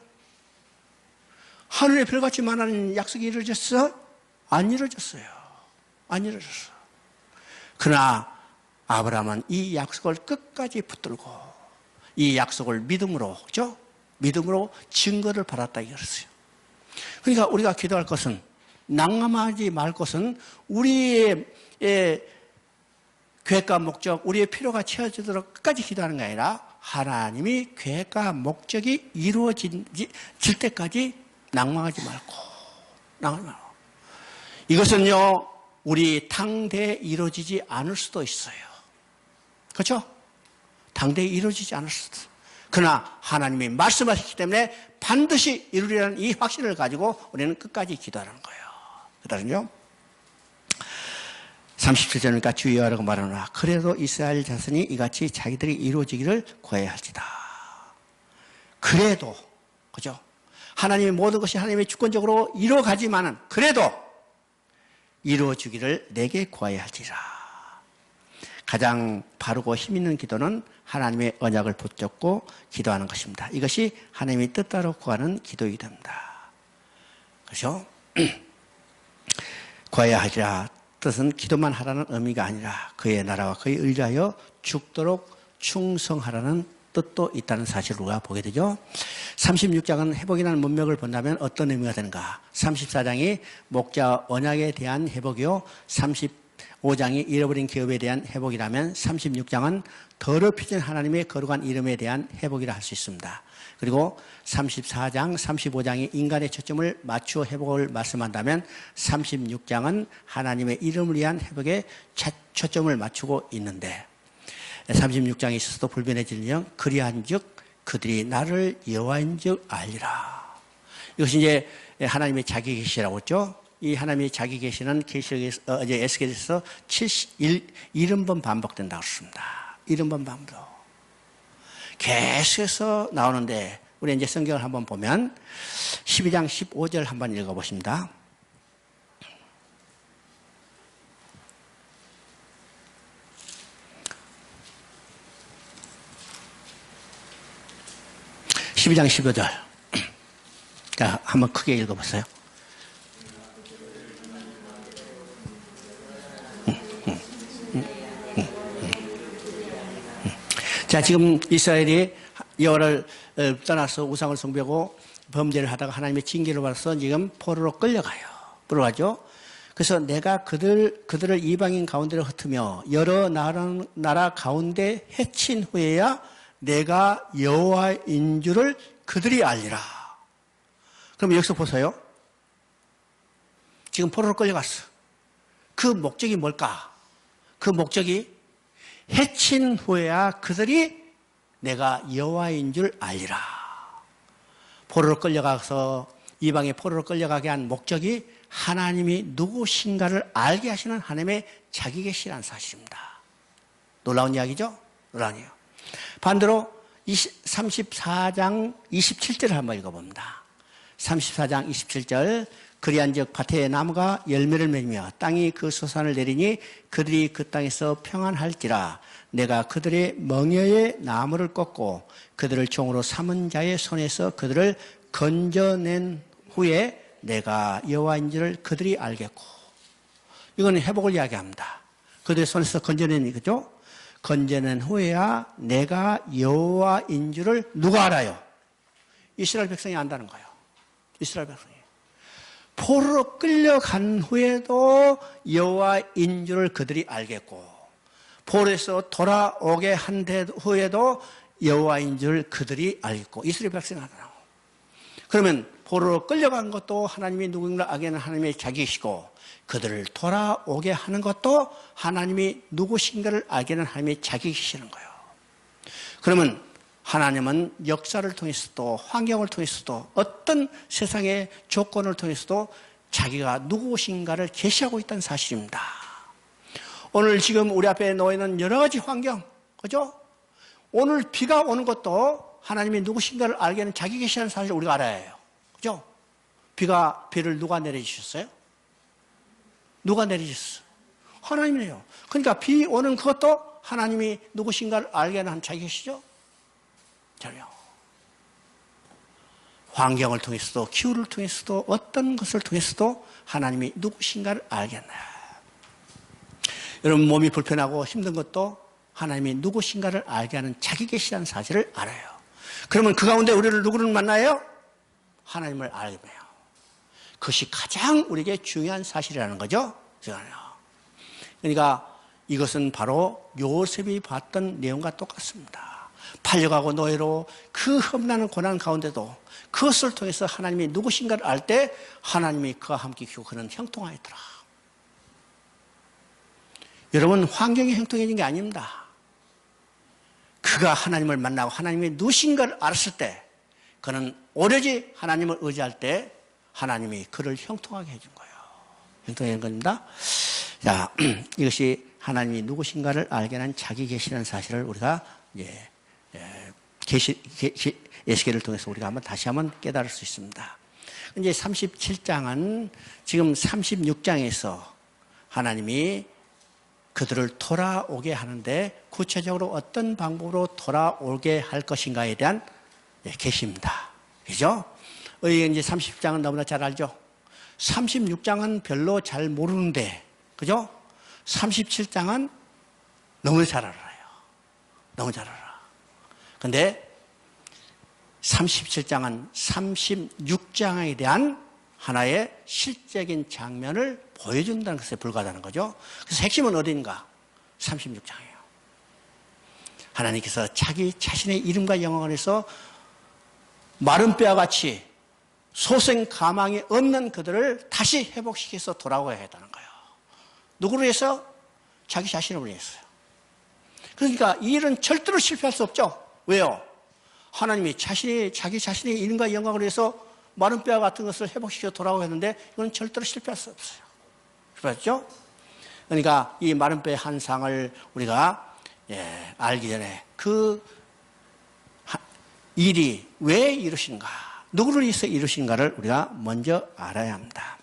A: 하늘의 별같이 많은 약속이 이루어졌어? 안 이루어졌어요. 안 이루어졌어. 그러나 아브라함은 이 약속을 끝까지 붙들고 이 약속을 믿음으로, 그죠? 믿음으로 증거를 받았다 이거였어요. 그러니까 우리가 기도할 것은, 낭만하지 말 것은 우리의 계획과 목적, 우리의 필요가 채워지도록 끝까지 기도하는 게 아니라 하나님이 계획과 목적이 이루어질 때까지 낭망하지 말고, 낭망하지 말고. 이것은요, 우리 당대에 이루어지지 않을 수도 있어요. 그렇죠? 당대에 이루어지지 않을 수도 있어요. 그러나 하나님이 말씀하셨기 때문에 반드시 이루리라는 이 확신을 가지고 우리는 끝까지 기도하는 거예요. 그다음요, 37절이니까 주의하라고 말하노라. 그래도 이스라엘 자손이 이같이 자기들이 이루어지기를 구해야 할지다. 그래도, 그죠? 하나님의 모든 것이 하나님의 주권적으로 이루어가지만은 그래도 이루어지기를 내게 구해야 할지라. 가장 바르고 힘있는 기도는 하나님의 언약을 붙잡고 기도하는 것입니다. 이것이 하나님의 뜻대로 구하는 기도이기 됩니다. 그렇죠? 구해야 하리라. 뜻은 기도만 하라는 의미가 아니라 그의 나라와 그의 의지하여 죽도록 충성하라는 뜻도 있다는 사실을 우리가 보게 되죠. 36장은 회복이라는 문맥을 본다면 어떤 의미가 되는가? 34장이 목자 언약에 대한 회복이요, 35장이 잃어버린 기업에 대한 회복이라면 36장은 더럽혀진 하나님의 거룩한 이름에 대한 회복이라 할 수 있습니다. 그리고 34장, 35장이 인간의 초점을 맞추어 회복을 말씀한다면 36장은 하나님의 이름을 위한 회복에 초점을 맞추고 있는데, 36장에 있어서도 불변해지는 그리한즉 그들이 나를 여호와인즉 알리라. 이것이 이제 하나님의 자기 계시라고 했죠. 이 하나님의 자기 계시는 계시록에서 에스겔에서 70번 반복된다고 했습니다. 70번 반복. 계속해서 나오는데 우리 이제 성경을 한번 보면 12장 15절 한번 읽어보십니다. (12장 15절) 자, 한번 크게 읽어보세요. 자, 지금 이스라엘이 여호와를 떠나서 우상을 숭배하고 범죄를 하다가 하나님의 징계를 받아서 지금 포로로 끌려가요. 끌어가죠. 그래서 내가 그들을 이방인 가운데로 흩으며 여러 나라 가운데 해친 후에야 내가 여호와인 줄을 그들이 알리라. 그럼 여기서 보세요. 지금 포로로 끌려갔어. 그 목적이 뭘까? 그 목적이 해친 후에야 그들이 내가 여호와인 줄 알리라. 포로로 끌려가서 이방의 포로로 끌려가게 한 목적이 하나님이 누구신가를 알게 하시는 하나님의 자기 계시라는 사실입니다. 놀라운 이야기죠? 놀라운 이야기. 반대로 34장 27절을 한번 읽어봅니다. 34장 27절 그리한즉 밭에 나무가 열매를 맺으며 땅이 그 소산을 내리니 그들이 그 땅에서 평안할지라. 내가 그들의 멍에의 나무를 꺾고 그들을 종으로 삼은 자의 손에서 그들을 건져낸 후에 내가 여호와인 줄을 그들이 알겠고. 이거는 회복을 이야기합니다. 그들의 손에서 건져낸, 그죠? 건져낸 후에야 내가 여호와인 줄을 누가 알아요? 이스라엘 백성이 안다는 거예요. 이스라엘 백성이. 포로로 끌려간 후에도 여호와인 줄을 그들이 알겠고, 포로에서 돌아오게 한 후에도 여호와인 줄 그들이 알겠고, 이스라엘 백성이 하더라고. 그러면 포로로 끌려간 것도 하나님이 누군가 알게 하는 하나님의 자기이시고, 그들을 돌아오게 하는 것도 하나님이 누구신가를 알게 하는 하나님의 자기이시는 거예요. 그러면 하나님은 역사를 통해서도 환경을 통해서도 어떤 세상의 조건을 통해서도 자기가 누구신가를 계시하고 있다는 사실입니다. 오늘 지금 우리 앞에 놓여있는 여러 가지 환경, 그죠? 오늘 비가 오는 것도 하나님이 누구신가를 알게 하는 자기 계시하는 사실을 우리가 알아야 해요. 그죠? 비를 누가 내려주셨어요? 누가 내려주셨어요? 하나님이에요. 그러니까 비 오는 그것도 하나님이 누구신가를 알게 하는 자기 계시죠? 전혀. 환경을 통해서도, 기후를 통해서도, 어떤 것을 통해서도 하나님이 누구신가를 알겠나요? 여러분, 몸이 불편하고 힘든 것도 하나님이 누구신가를 알게 하는 자기 계시라는 사실을 알아요. 그러면 그 가운데 우리를 누구를 만나요? 하나님을 알게 돼요. 그것이 가장 우리에게 중요한 사실이라는 거죠. 그러니까 이것은 바로 요셉이 봤던 내용과 똑같습니다. 팔려가고 노예로 그 험난한 고난 가운데도 그것을 통해서 하나님이 누구신가를 알 때 하나님이 그와 함께 있고 그는 형통하였더라. 여러분, 환경이 형통해진 게 아닙니다. 그가 하나님을 만나고 하나님이 누구신가를 알았을 때 그는 오로지 하나님을 의지할 때 하나님이 그를 형통하게 해준 거예요. 형통해진 겁니다. 자, 이것이 하나님이 누구신가를 알게 하는 자기 계시라는 사실을 우리가 에스겔을 통해서 우리가 다시 한번 깨달을 수 있습니다. 이제 37장은 지금 36장에서 하나님이 그들을 돌아오게 하는데 구체적으로 어떤 방법으로 돌아오게 할 것인가에 대한 계시입니다. 그죠? 이제 30장은 너무나 잘 알죠? 36장은 별로 잘 모르는데, 그죠? 37장은 너무 잘 알아요. 너무 잘 알아. 근데 37장은 36장에 대한 하나의 실적인 장면을 보여준다는 것에 불과하다는 거죠. 그래서 핵심은 어디인가? 36장이에요. 하나님께서 자기 자신의 이름과 영광을 해서 마른 뼈와 같이 소생 가망이 없는 그들을 다시 회복시켜서 돌아오게 했다는 거예요. 누구를 위해서? 자기 자신을 위해서요. 그러니까 이 일은 절대로 실패할 수 없죠. 왜요? 하나님이 자기 자신의 이름과 영광을 위해서 마른 뼈 같은 것을 회복시켜 돌아오게 했는데 이건 절대로 실패할 수 없어요. 그렇죠? 그러니까 이 마른 뼈의 한상을 우리가 알기 전에 그 일이 왜 이루신가, 누구를 위해서 이루신가를 우리가 먼저 알아야 합니다.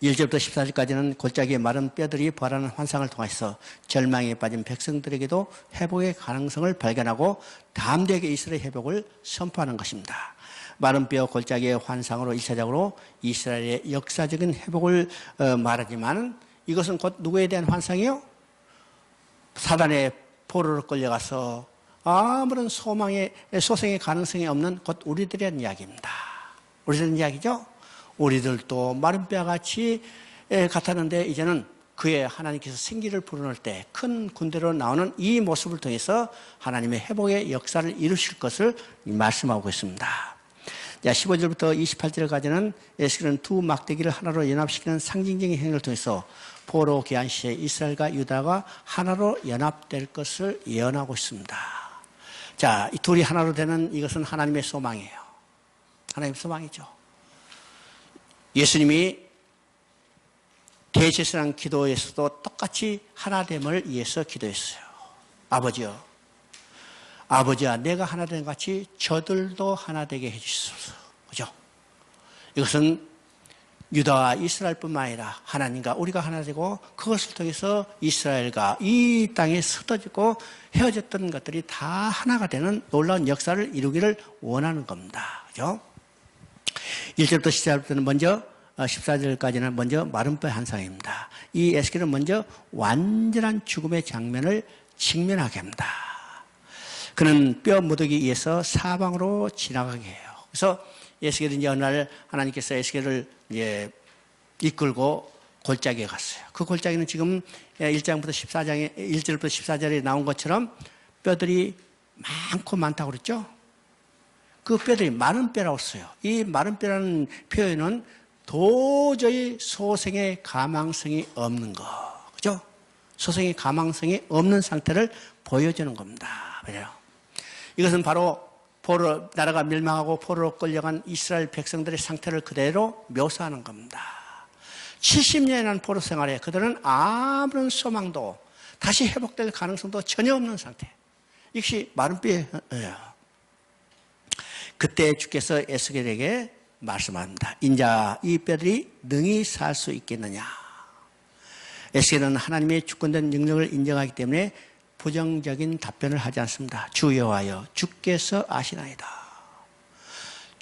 A: 1절부터 14절까지는 골짜기의 마른 뼈들이 부활하는 환상을 통해서 절망에 빠진 백성들에게도 회복의 가능성을 발견하고 담대하게 이스라엘 회복을 선포하는 것입니다. 마른 뼈 골짜기의 환상으로 1차적으로 이스라엘의 역사적인 회복을 말하지만 이것은 곧 누구에 대한 환상이요? 사단의 포로로 끌려가서 아무런 소생의 가능성이 없는 곧 우리들에 대한 이야기입니다. 우리들 이야기죠? 우리들도 마른 뼈같이 같았는데 이제는 그의 하나님께서 생기를 불어넣을 때 큰 군대로 나오는 이 모습을 통해서 하나님의 회복의 역사를 이루실 것을 말씀하고 있습니다. 15절부터 28절까지는 에스겔은 두 막대기를 하나로 연합시키는 상징적인 행위를 통해서 포로 귀환 시에 이스라엘과 유다가 하나로 연합될 것을 예언하고 있습니다. 자, 이 둘이 하나로 되는 이것은 하나님의 소망이에요. 하나님의 소망이죠. 예수님이 대제사장 기도에서도 똑같이 하나됨을 위해서 기도했어요. 아버지야, 내가 하나 된 것 같이 저들도 하나 되게 해주시소서. 그죠? 이것은 유다와 이스라엘뿐만 아니라 하나님과 우리가 하나 되고 그것을 통해서 이스라엘과 이 땅에 흩어지고 헤어졌던 것들이 다 하나가 되는 놀라운 역사를 이루기를 원하는 겁니다. 그죠? 1절부터 14절부터는 먼저 14절까지는 먼저 마른 뼈 한상입니다. 이 에스겔은 먼저 완전한 죽음의 장면을 직면하게 합니다. 그는 뼈 무더기 위에서 사방으로 지나가게 해요. 그래서 에스겔은 이제 어느 날 하나님께서 에스겔을 이끌고 골짜기에 갔어요. 그 골짜기는 지금 1절부터 14절에 나온 것처럼 뼈들이 많다고 그랬죠? 그 뼈들이 마른 뼈라고 써요. 이 마른 뼈라는 표현은 도저히 소생의 가망성이 없는 거. 그죠? 소생의 가망성이 없는 상태를 보여주는 겁니다. 그래요. 이것은 바로 나라가 멸망하고 포로로 끌려간 이스라엘 백성들의 상태를 그대로 묘사하는 겁니다. 70년이라는 포로 생활에 그들은 아무런 소망도 다시 회복될 가능성도 전혀 없는 상태. 이것이 마른 뼈예요. 그때 주께서 에스겔에게 말씀합니다. 인자 이 뼈들이 능히 살 수 있겠느냐. 에스겔은 하나님의 주권된 능력을 인정하기 때문에 부정적인 답변을 하지 않습니다. 주 여호와여 주께서 아시나이다.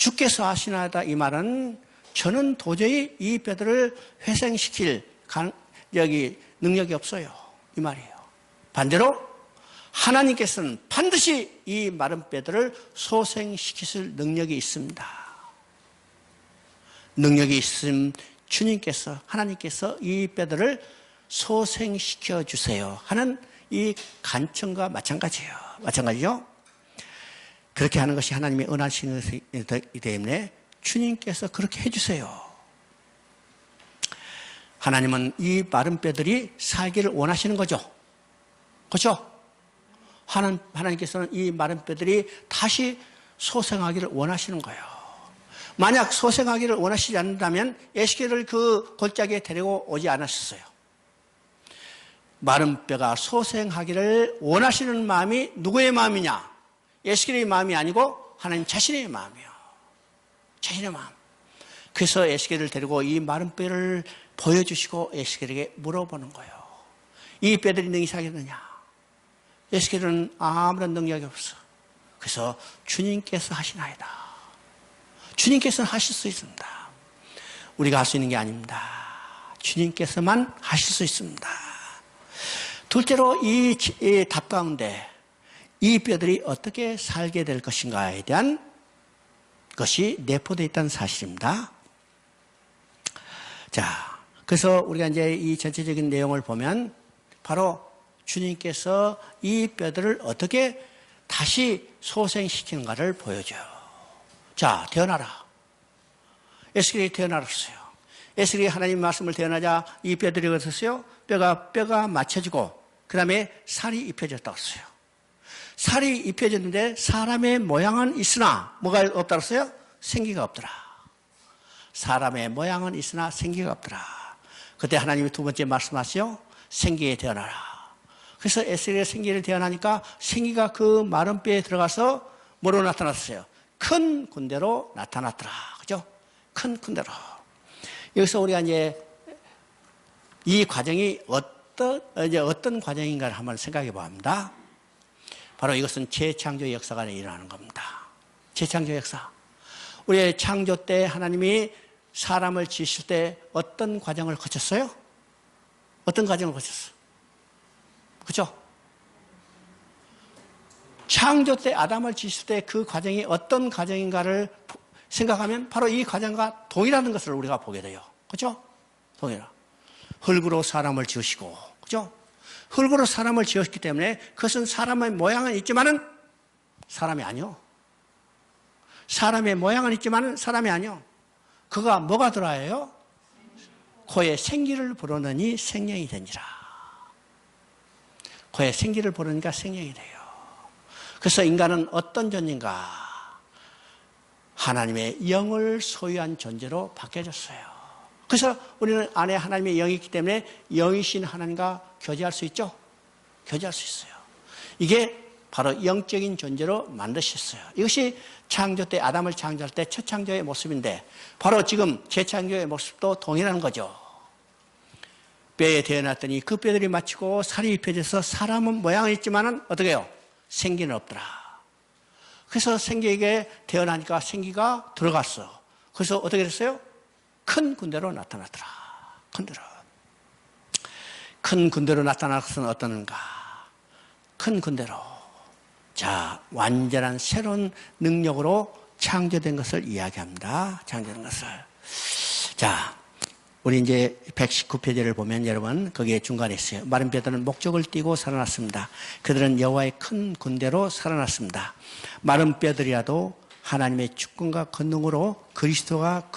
A: 주께서 하시나이다 이 말은 저는 도저히 이 뼈들을 회생시킬 능력이 없어요 이 말이에요. 반대로 하나님께서는 반드시 이 마른 뼈들을 소생시키실 능력이 있습니다. 능력이 있음 주님께서 하나님께서 이 뼈들을 소생시켜 주세요 하는 이 간청과 마찬가지죠. 그렇게 하는 것이 하나님의 은하신 것이기 때문에 주님께서 그렇게 해주세요. 하나님은 이 마른 뼈들이 살기를 원하시는 거죠. 그렇죠? 하나님께서는 이 마른 뼈들이 다시 소생하기를 원하시는 거예요. 만약 소생하기를 원하시지 않는다면 에스겔을 그 골짜기에 데리고 오지 않았어요. 마른 뼈가 소생하기를 원하시는 마음이 누구의 마음이냐? 에스겔의 마음이 아니고 하나님 자신의 마음이에요. 자신의 마음. 그래서 에스겔을 데리고 이 마른 뼈를 보여주시고 에스겔에게 물어보는 거예요. 이 뼈들이 능히 살겠느냐? 에스겔은 아무런 능력이 없어. 그래서 주님께서 하시나이다. 주님께서는 하실 수 있습니다. 우리가 할 수 있는 게 아닙니다. 주님께서만 하실 수 있습니다. 둘째로 이 답 가운데 이 뼈들이 어떻게 살게 될 것인가에 대한 것이 내포되어 있다는 사실입니다. 자, 그래서 우리가 이제 이 전체적인 내용을 보면 바로 주님께서 이 뼈들을 어떻게 다시 소생시키는가를 보여줘요. 자, 태어나라. 에스겔이 태어났어요. 에스겔이 하나님 말씀을 태어나자 이 뼈들이 어떻어요? 뼈가 맞춰지고 그 다음에 살이 입혀졌다고 했어요. 살이 입혀졌는데 사람의 모양은 있으나 뭐가 없다고 했어요? 생기가 없더라. 사람의 모양은 있으나 생기가 없더라. 그때 하나님이 두 번째 말씀하시죠. 생기에 태어나라. 그래서 에스겔의 생기를 태어나니까 생기가 그 마른 뼈에 들어가서 뭐로 나타났어요? 큰 군대로 나타났더라. 그죠? 큰 군대로. 여기서 우리가 이제 이 과정이 어떤 과정인가를 한번 생각해 봅니다. 바로 이것은 재창조 역사가 일어나는 겁니다. 재창조 역사. 우리의 창조 때 하나님이 사람을 지으실 때 어떤 과정을 거쳤어요? 어떤 과정을 거쳤어요? 그죠? 창조 때 아담을 지으실 때 그 과정이 어떤 과정인가를 생각하면 바로 이 과정과 동일하는 것을 우리가 보게 돼요. 그죠? 동일하. 흙으로 사람을 지으시고, 그죠? 흙으로 사람을 지었기 때문에 그것은 사람의 모양은 있지만은 사람이 아니요. 사람의 모양은 있지만은 사람이 아니요. 그가 뭐가 들어와요? 코에 생기를 불어넣으니 생명이 되니라. 코에 생기를 불어넣으니까 생명이 돼요. 그래서 인간은 어떤 존재인가? 하나님의 영을 소유한 존재로 바뀌어졌어요. 그래서 우리는 안에 하나님의 영이 있기 때문에 영이신 하나님과 교제할 수 있죠? 교제할 수 있어요. 이게 바로 영적인 존재로 만드셨어요. 이것이 창조 때 아담을 창조할 때 첫 창조의 모습인데 바로 지금 재창조의 모습도 동일한 거죠. 뼈에 태어났더니 그 뼈들이 맞추고 살이 입혀져서 사람은 모양은 있지만은 어떻게 해요? 생기는 없더라. 그래서 생기에게 태어나니까 생기가 들어갔어. 그래서 어떻게 됐어요? 큰 군대로 나타났더라. 큰 군대로 나타난 것은 어떠는가? 큰 군대로. 자, 완전한 새로운 능력으로 창조된 것을 이야기합니다. 창조된 것을. 자, 우리 이제 119페이지를 보면 여러분 거기에 중간에 있어요. 마른 뼈들은 목적을 띠고 살아났습니다. 그들은 여호와의 큰 군대로 살아났습니다. 마른 뼈들이라도 하나님의 주권과 권능으로 그리스도가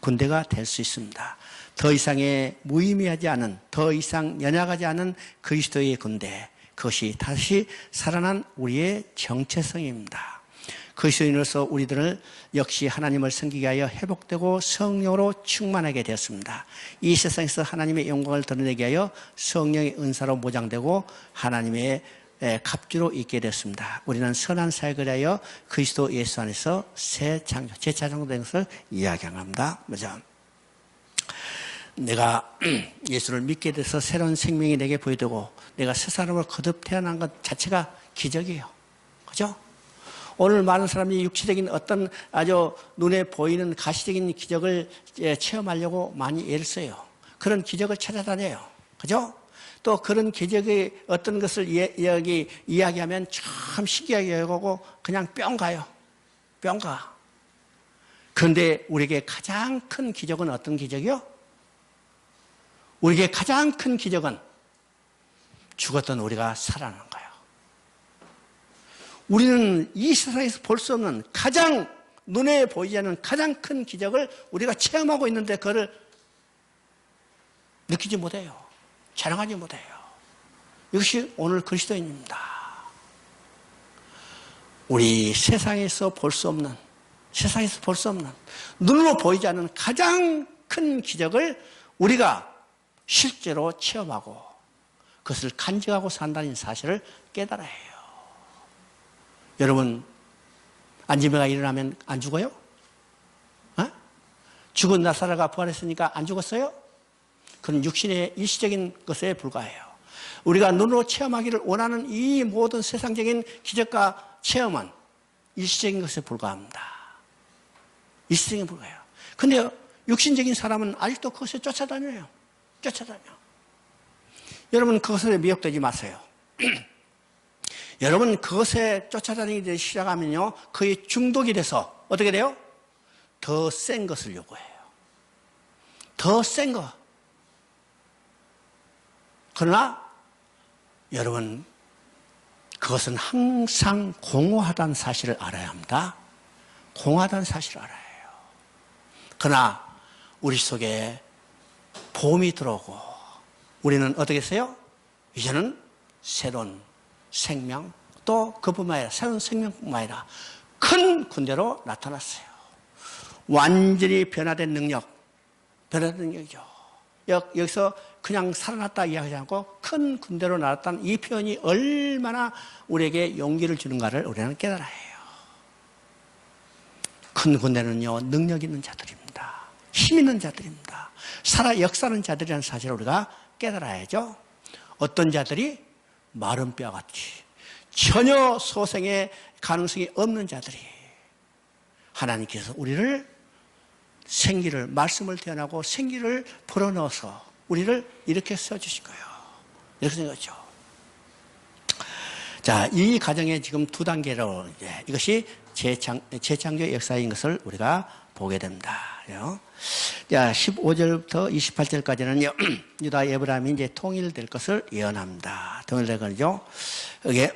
A: 군대가 될 수 있습니다. 더 이상의 무의미하지 않은, 더 이상 연약하지 않은 그리스도의 군대, 그것이 다시 살아난 우리의 정체성입니다. 그리스도인으로서 우리들은 역시 하나님을 섬기게 하여 회복되고 성령으로 충만하게 되었습니다. 이 세상에서 하나님의 영광을 드러내게 하여 성령의 은사로 모장되고 하나님의 갑주로 있게 됐습니다. 우리는 선한 사역을 하여 그리스도 예수 안에서 새 창조, 재창조된 것을 이야기합니다. 그죠? 내가 예수를 믿게 돼서 새로운 생명이 내게 보이되고 내가 새 사람으로 거듭 태어난 것 자체가 기적이에요. 그죠? 오늘 많은 사람이 육체적인 어떤 아주 눈에 보이는 가시적인 기적을 체험하려고 많이 애를 써요. 그런 기적을 찾아다녀요. 그죠? 또 그런 기적의 어떤 것을 이야기하면 참 신기하게 여기고 그냥 뿅 가요. 뿅 가. 그런데 우리에게 가장 큰 기적은 어떤 기적이요? 우리에게 가장 큰 기적은 죽었던 우리가 살아나는 거예요. 우리는 이 세상에서 볼 수 없는 가장 눈에 보이지 않는 가장 큰 기적을 우리가 체험하고 있는데 그거를 느끼지 못해요. 자랑하지 못해요. 이것이 오늘 그리스도인입니다. 우리 세상에서 볼 수 없는 눈으로 보이지 않는 가장 큰 기적을 우리가 실제로 체험하고 그것을 간직하고 산다는 사실을 깨달아야 해요. 여러분, 안지매가 일어나면 안 죽어요? 어? 죽은 나사로가 부활했으니까 안 죽었어요? 그건 육신의 일시적인 것에 불과해요. 우리가 눈으로 체험하기를 원하는 이 모든 세상적인 기적과 체험은 일시적인 것에 불과합니다. 일시적인 불과해요. 근데 육신적인 사람은 아직도 그것에 쫓아다녀요. 여러분, 그것에 미혹되지 마세요. 여러분, 그것에 쫓아다니기 시작하면요, 그의 중독이 돼서 어떻게 돼요? 더 센 것을 요구해요. 더 센 것. 그러나 여러분, 그것은 항상 공허하다는 사실을 알아야 합니다. 공허하다는 사실을 알아야 해요. 그러나 우리 속에 봄이 들어오고 우리는 어떻게 했어요? 이제는 새로운 생명, 또 그뿐만 아니라 새로운 생명뿐만 아니라 큰 군대로 나타났어요. 완전히 변화된 능력이죠. 여기서 그냥 살아났다 이야기하지 않고 큰 군대로 나왔다는 이 표현이 얼마나 우리에게 용기를 주는가를 우리는 깨달아야 해요. 큰 군대는요, 능력 있는 자들입니다. 힘 있는 자들입니다. 살아 역사하는 자들이라는 사실을 우리가 깨달아야죠. 어떤 자들이 마른 뼈같이 전혀 소생의 가능성이 없는 자들이 하나님께서 우리를 생기를, 말씀을 태어나고 생기를 불어넣어서 우리를 이렇게 써주신 거예요. 이렇게 생각하죠. 자, 이 과정에 지금 두 단계로 이것이 재창조 역사인 것을 우리가 보게 됩니다. 자, 15절부터 28절까지는요, 유다 에브라임이 이제 통일될 것을 예언합니다. 통일될 거죠. 이게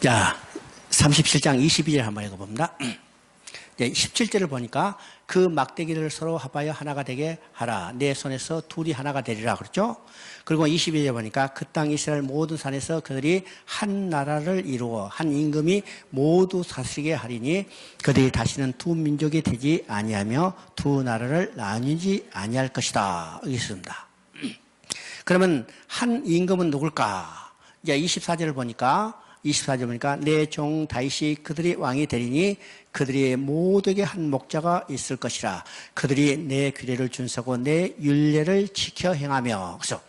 A: 자, 37장 22절 한번 읽어봅니다. 17절을 보니까 그 막대기를 서로 합하여 하나가 되게 하라. 내 손에서 둘이 하나가 되리라. 그렇죠? 그리고 22절에 보니까 그 땅 이스라엘 모든 산에서 그들이 한 나라를 이루어 한 임금이 모두 다스리게 하리니 그들이 다시는 두 민족이 되지 아니하며 두 나라를 나뉘지 아니할 것이다. 여기 있습니다. 그러면 한 임금은 누굴까? 이제 24절을 보니까 내 종 다윗이 그들이 왕이 되리니 그들이 모두에게 한 목자가 있을 것이라. 그들이 내 규례를 준수하고 내 율례를 지켜 행하며. 그래서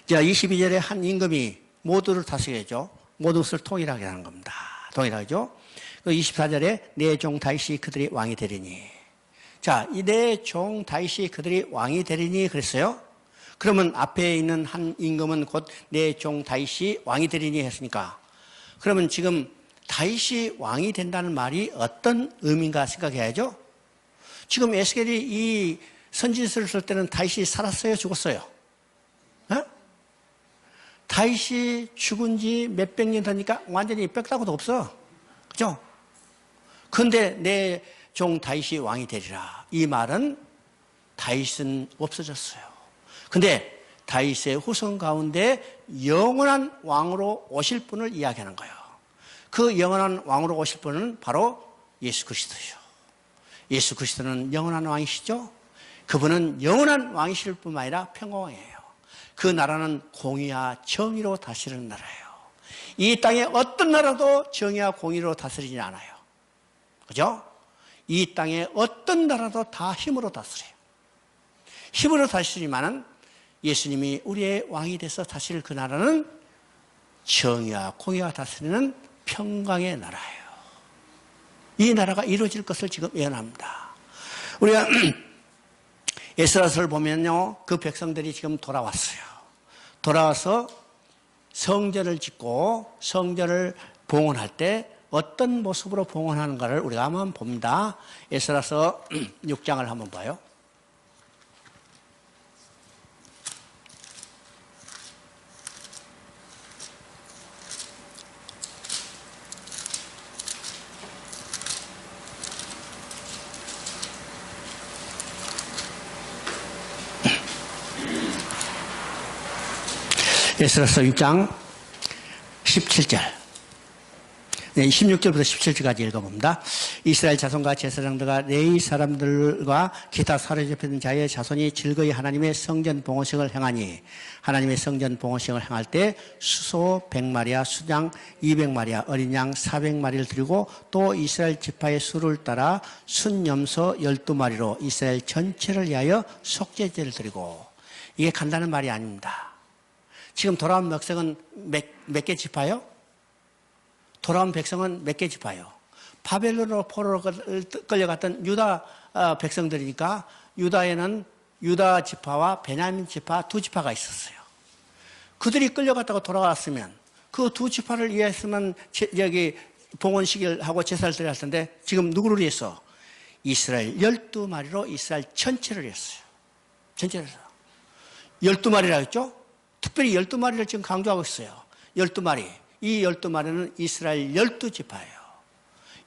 A: 자, 22절에 한 임금이 모두를 다스리겠죠. 모든 것을 통일하게 하는 겁니다. 통일하죠. 24절에 내 종 다윗이 그들이 왕이 되리니. 자, 이 내 종 다윗이 그들이 왕이 되리니 그랬어요. 그러면 앞에 있는 한 임금은 곧 내 종 다윗이 왕이 되리니 했으니까, 그러면 지금 다윗이 왕이 된다는 말이 어떤 의미인가 생각해야죠. 지금 에스겔이 이 선지서를 쓸 때는 다윗이 살았어요, 죽었어요? 어? 다윗이 죽은 지 몇백 년 되니까 완전히 뼈다구도 없어. 그죠? 그런데 내 종 다윗이 왕이 되리라. 이 말은 다윗은 없어졌어요. 근데 다윗의 후손 가운데 영원한 왕으로 오실 분을 이야기하는 거예요. 그 영원한 왕으로 오실 분은 바로 예수 그리스도예요. 예수 그리스도는 영원한 왕이시죠. 그분은 영원한 왕이실 뿐만 아니라 평강왕이에요. 그 나라는 공의와 정의로 다스리는 나라예요. 이 땅에 어떤 나라도 정의와 공의로 다스리지 않아요. 그죠? 이 땅의 어떤 나라도 다 힘으로 다스려요. 힘으로 다스리지만은 예수님이 우리의 왕이 돼서 다스릴 그 나라는 정의와 공의와 다스리는 평강의 나라예요. 이 나라가 이루어질 것을 지금 예언합니다. 우리가 에스라서를 보면요, 그 백성들이 지금 돌아왔어요. 돌아와서 성전을 짓고 성전을 봉헌할 때 어떤 모습으로 봉헌하는가를 우리가 한번 봅니다. 에스라서 6장을 한번 봐요. 에스라서 6장 17절, 16절부터 17절까지 읽어봅니다. 이스라엘 자손과 제사장들과 레위 사람들과 기타 사로잡힌 자의 자손이 즐거이 하나님의 성전 봉헌식을 행하니, 하나님의 성전 봉헌식을 행할 때 수소 100마리와 수장 200마리와 어린 양 400마리를 드리고, 또 이스라엘 지파의 수를 따라 순염소 12마리로 이스라엘 전체를 위하여 속죄제를 드리고. 이게 간단한 말이 아닙니다. 지금 돌아온 백성은 몇 개 지파요? 돌아온 백성은 몇 개 지파요? 바벨론으로 포로로 끌려갔던 유다 백성들이니까 유다에는 유다 지파와 베냐민 지파 두 지파가 있었어요. 그들이 끌려갔다가 돌아왔으면 그 두 지파를 위해서만 여기 봉헌식을 하고 제사를 드려야 할 텐데, 지금 누구를 위해서? 이스라엘 12마리로 이스라엘 전체를 위했어요. 전체를 위해서. 12마리라고 했죠? 특별히 12마리를 지금 강조하고 있어요. 12마리. 이 12마리는 이스라엘 12지파예요.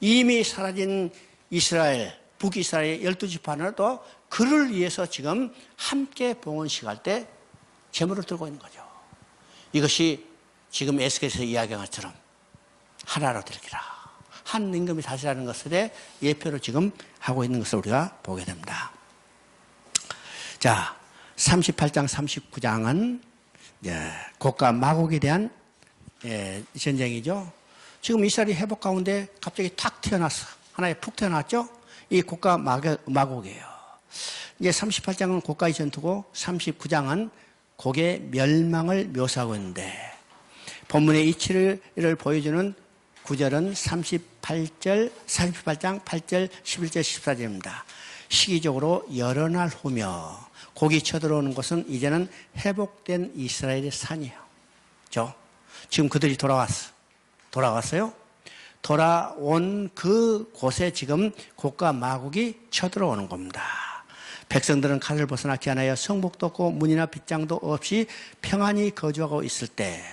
A: 이미 사라진 이스라엘, 북이스라엘 12지파는 그를 위해서 지금 함께 봉헌식 할 때 제물을 들고 있는 거죠. 이것이 지금 에스겔에서 이야기한 것처럼 하나로 되리라, 한 임금이 다스리라는 것에 예표로 지금 하고 있는 것을 우리가 보게 됩니다. 자, 38장, 39장은 곡과 마곡에 대한 전쟁이죠. 지금 이스라엘이 회복 가운데 갑자기 탁 튀어났어. 하나에 푹 튀어났죠? 이 곡과 마곡이에요. 이제 38장은 곡과의 전투고 39장은 곡의 멸망을 묘사하고 있는데, 본문의 이치를 보여주는 구절은 38장 8절, 11절, 14절입니다. 시기적으로 여러 날 후며 곡이 쳐들어오는 곳은 이제는 회복된 이스라엘의 산이에요. 그렇죠? 지금 그들이 돌아왔어요. 돌아온 그 곳에 지금 곡과 마곡이 쳐들어오는 겁니다. 백성들은 칼을 벗어나 귀환하여 성복도 없고 문이나 빗장도 없이 평안히 거주하고 있을 때,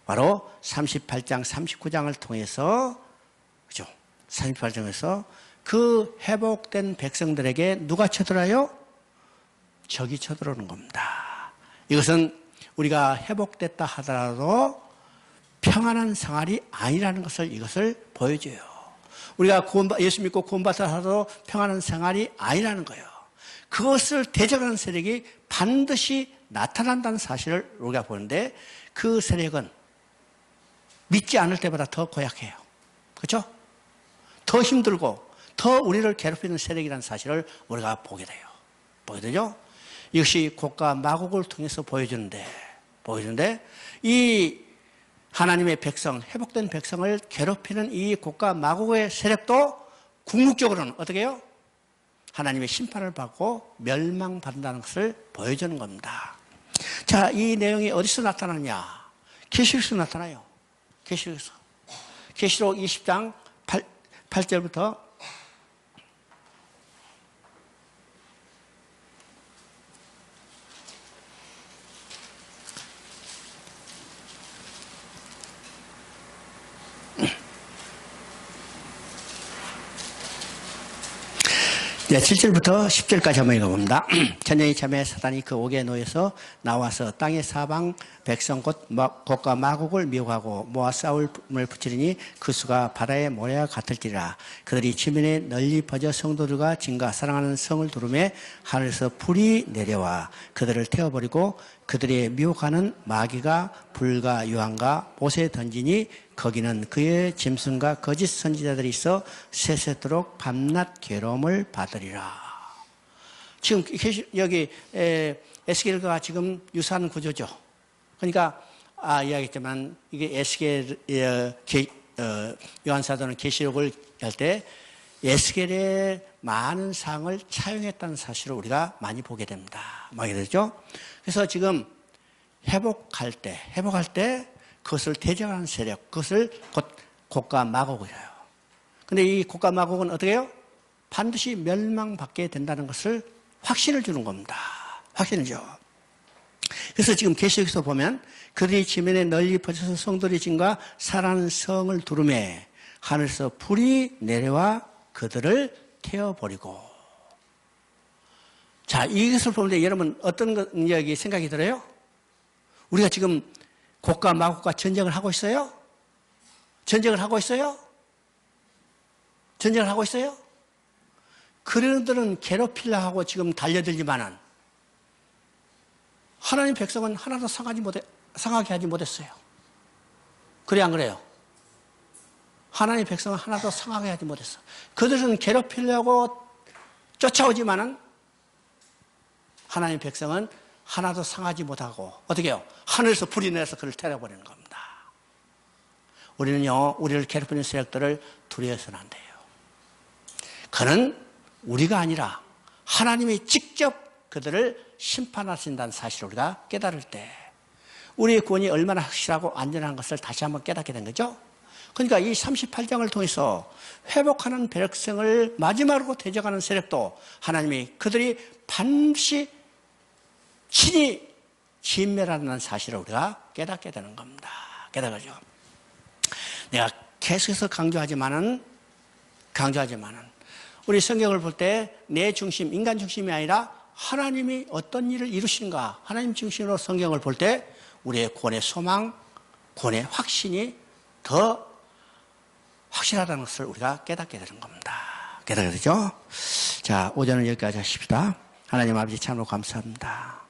A: 바로 38장, 39장을 통해서, 그죠? 38장에서 그 회복된 백성들에게 누가 쳐들어요? 적이 쳐들어오는 겁니다. 이것은 우리가 회복됐다 하더라도 평안한 생활이 아니라는 것을, 이것을 보여줘요. 우리가 예수 믿고 구원받다 하더라도 평안한 생활이 아니라는 거예요. 그것을 대적하는 세력이 반드시 나타난다는 사실을 우리가 보는데, 그 세력은 믿지 않을 때보다 더 고약해요. 그렇죠? 더 힘들고 더 우리를 괴롭히는 세력이라는 사실을 우리가 보게 돼요. 보게 되죠? 이것이 곡과 마곡을 통해서 보여주는데, 이 하나님의 백성, 회복된 백성을 괴롭히는 이 곡과 마곡의 세력도 궁극적으로는 어떻게 해요? 하나님의 심판을 받고 멸망받는다는 것을 보여주는 겁니다. 자, 이 내용이 어디서 나타나냐? 계시록에서 나타나요. 계시록 20장 8절부터 네, 7절부터 10절까지 한번 읽어봅니다. 천년이 참에 사단이 그 옥에 놓여서 나와서 땅의 사방 백성 곡과 마곡을 미혹하고 모아 싸움을 붙이리니 그 수가 바다의 모래와 같을지라. 그들이 지면에 널리 퍼져 성도들과 진과 사랑하는 성을 두르매 하늘에서 불이 내려와 그들을 태워버리고, 그들의 미혹하는 마귀가 불과 유황과 못에 던지니 거기는 그의 짐승과 거짓 선지자들이 있어 세세토록 밤낮 괴로움을 받으리라. 지금 여기 에스겔과 지금 유사한 구조죠. 그러니까 이야기했지만 이게 에스겔 요한사도는 계시록을 할 때 에스겔의 많은 상을 차용했다는 사실을 우리가 많이 보게 됩니다. 많이 되죠. 그래서 지금 회복할 때 그것을 대적하는 세력, 그것을 곧 곡과 마곡이래요. 근데 이 곡과 마곡은 어떻게 해요? 반드시 멸망받게 된다는 것을 확신을 주는 겁니다. 확신을 줘. 그래서 지금 계시록에서 보면 그들이 지면에 널리 퍼져서 성들이 진과 살아나는 성을 두르매 하늘에서 불이 내려와 그들을 태워버리고. 자, 이것을 보는데 여러분 어떤 이야기 생각이 들어요? 우리가 지금 곡과 마곡과 전쟁을 하고 있어요? 전쟁을 하고 있어요? 전쟁을 하고 있어요? 그들은 괴롭히려 하고 지금 달려들지만은 하나님 백성은 하나도 상하게 하지 못했어요. 그래 안 그래요? 하나님 백성은 하나도 상하게 하지 못했어. 그들은 괴롭히려고 쫓아오지만은 하나님 백성은 하나도 상하지 못하고 어떻게 해요? 하늘에서 불이 내려서 그를 태워버리는 겁니다. 우리는요, 우리를 괴롭히는 세력들을 두려워서는 안 돼요. 그는 우리가 아니라 하나님이 직접 그들을 심판하신다는 사실을 우리가 깨달을 때 우리의 구원이 얼마나 확실하고 안전한 것을 다시 한번 깨닫게 된 거죠. 그러니까 이 38장을 통해서 회복하는 백성을 마지막으로 대적하는 세력도 하나님이 그들이 반드시 친히 진멸하는 사실을 우리가 깨닫게 되는 겁니다. 깨닫죠. 내가 계속해서 강조하지만은 우리 성경을 볼 때 내 중심, 인간 중심이 아니라 하나님이 어떤 일을 이루시는가, 하나님 중심으로 성경을 볼 때 우리의 구원의 소망, 구원의 확신이 더 확실하다는 것을 우리가 깨닫게 되는 겁니다. 깨닫게 되죠? 자, 오전은 여기까지 하십시다. 하나님 아버지 참으로 감사합니다.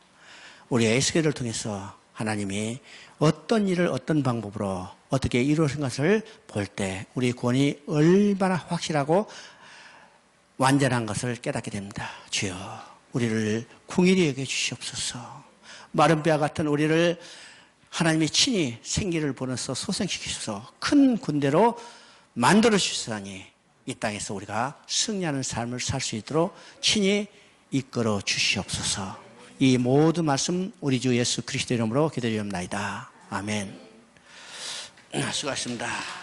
A: 우리 에스겔을 통해서 하나님이 어떤 일을 어떤 방법으로 어떻게 이루신 것을 볼 때 우리 구원이 얼마나 확실하고 완전한 것을 깨닫게 됩니다. 주여, 우리를 궁일이 여겨 주시옵소서. 마른 뼈와 같은 우리를 하나님이 친히 생기를 불어서 소생시키셔서 큰 군대로 만들어 주시다니 이 땅에서 우리가 승리하는 삶을 살 수 있도록 친히 이끌어 주시옵소서. 이 모든 말씀 우리 주 예수 그리스도 이름으로 기도드리옵나이다. 아멘. 수고하셨습니다.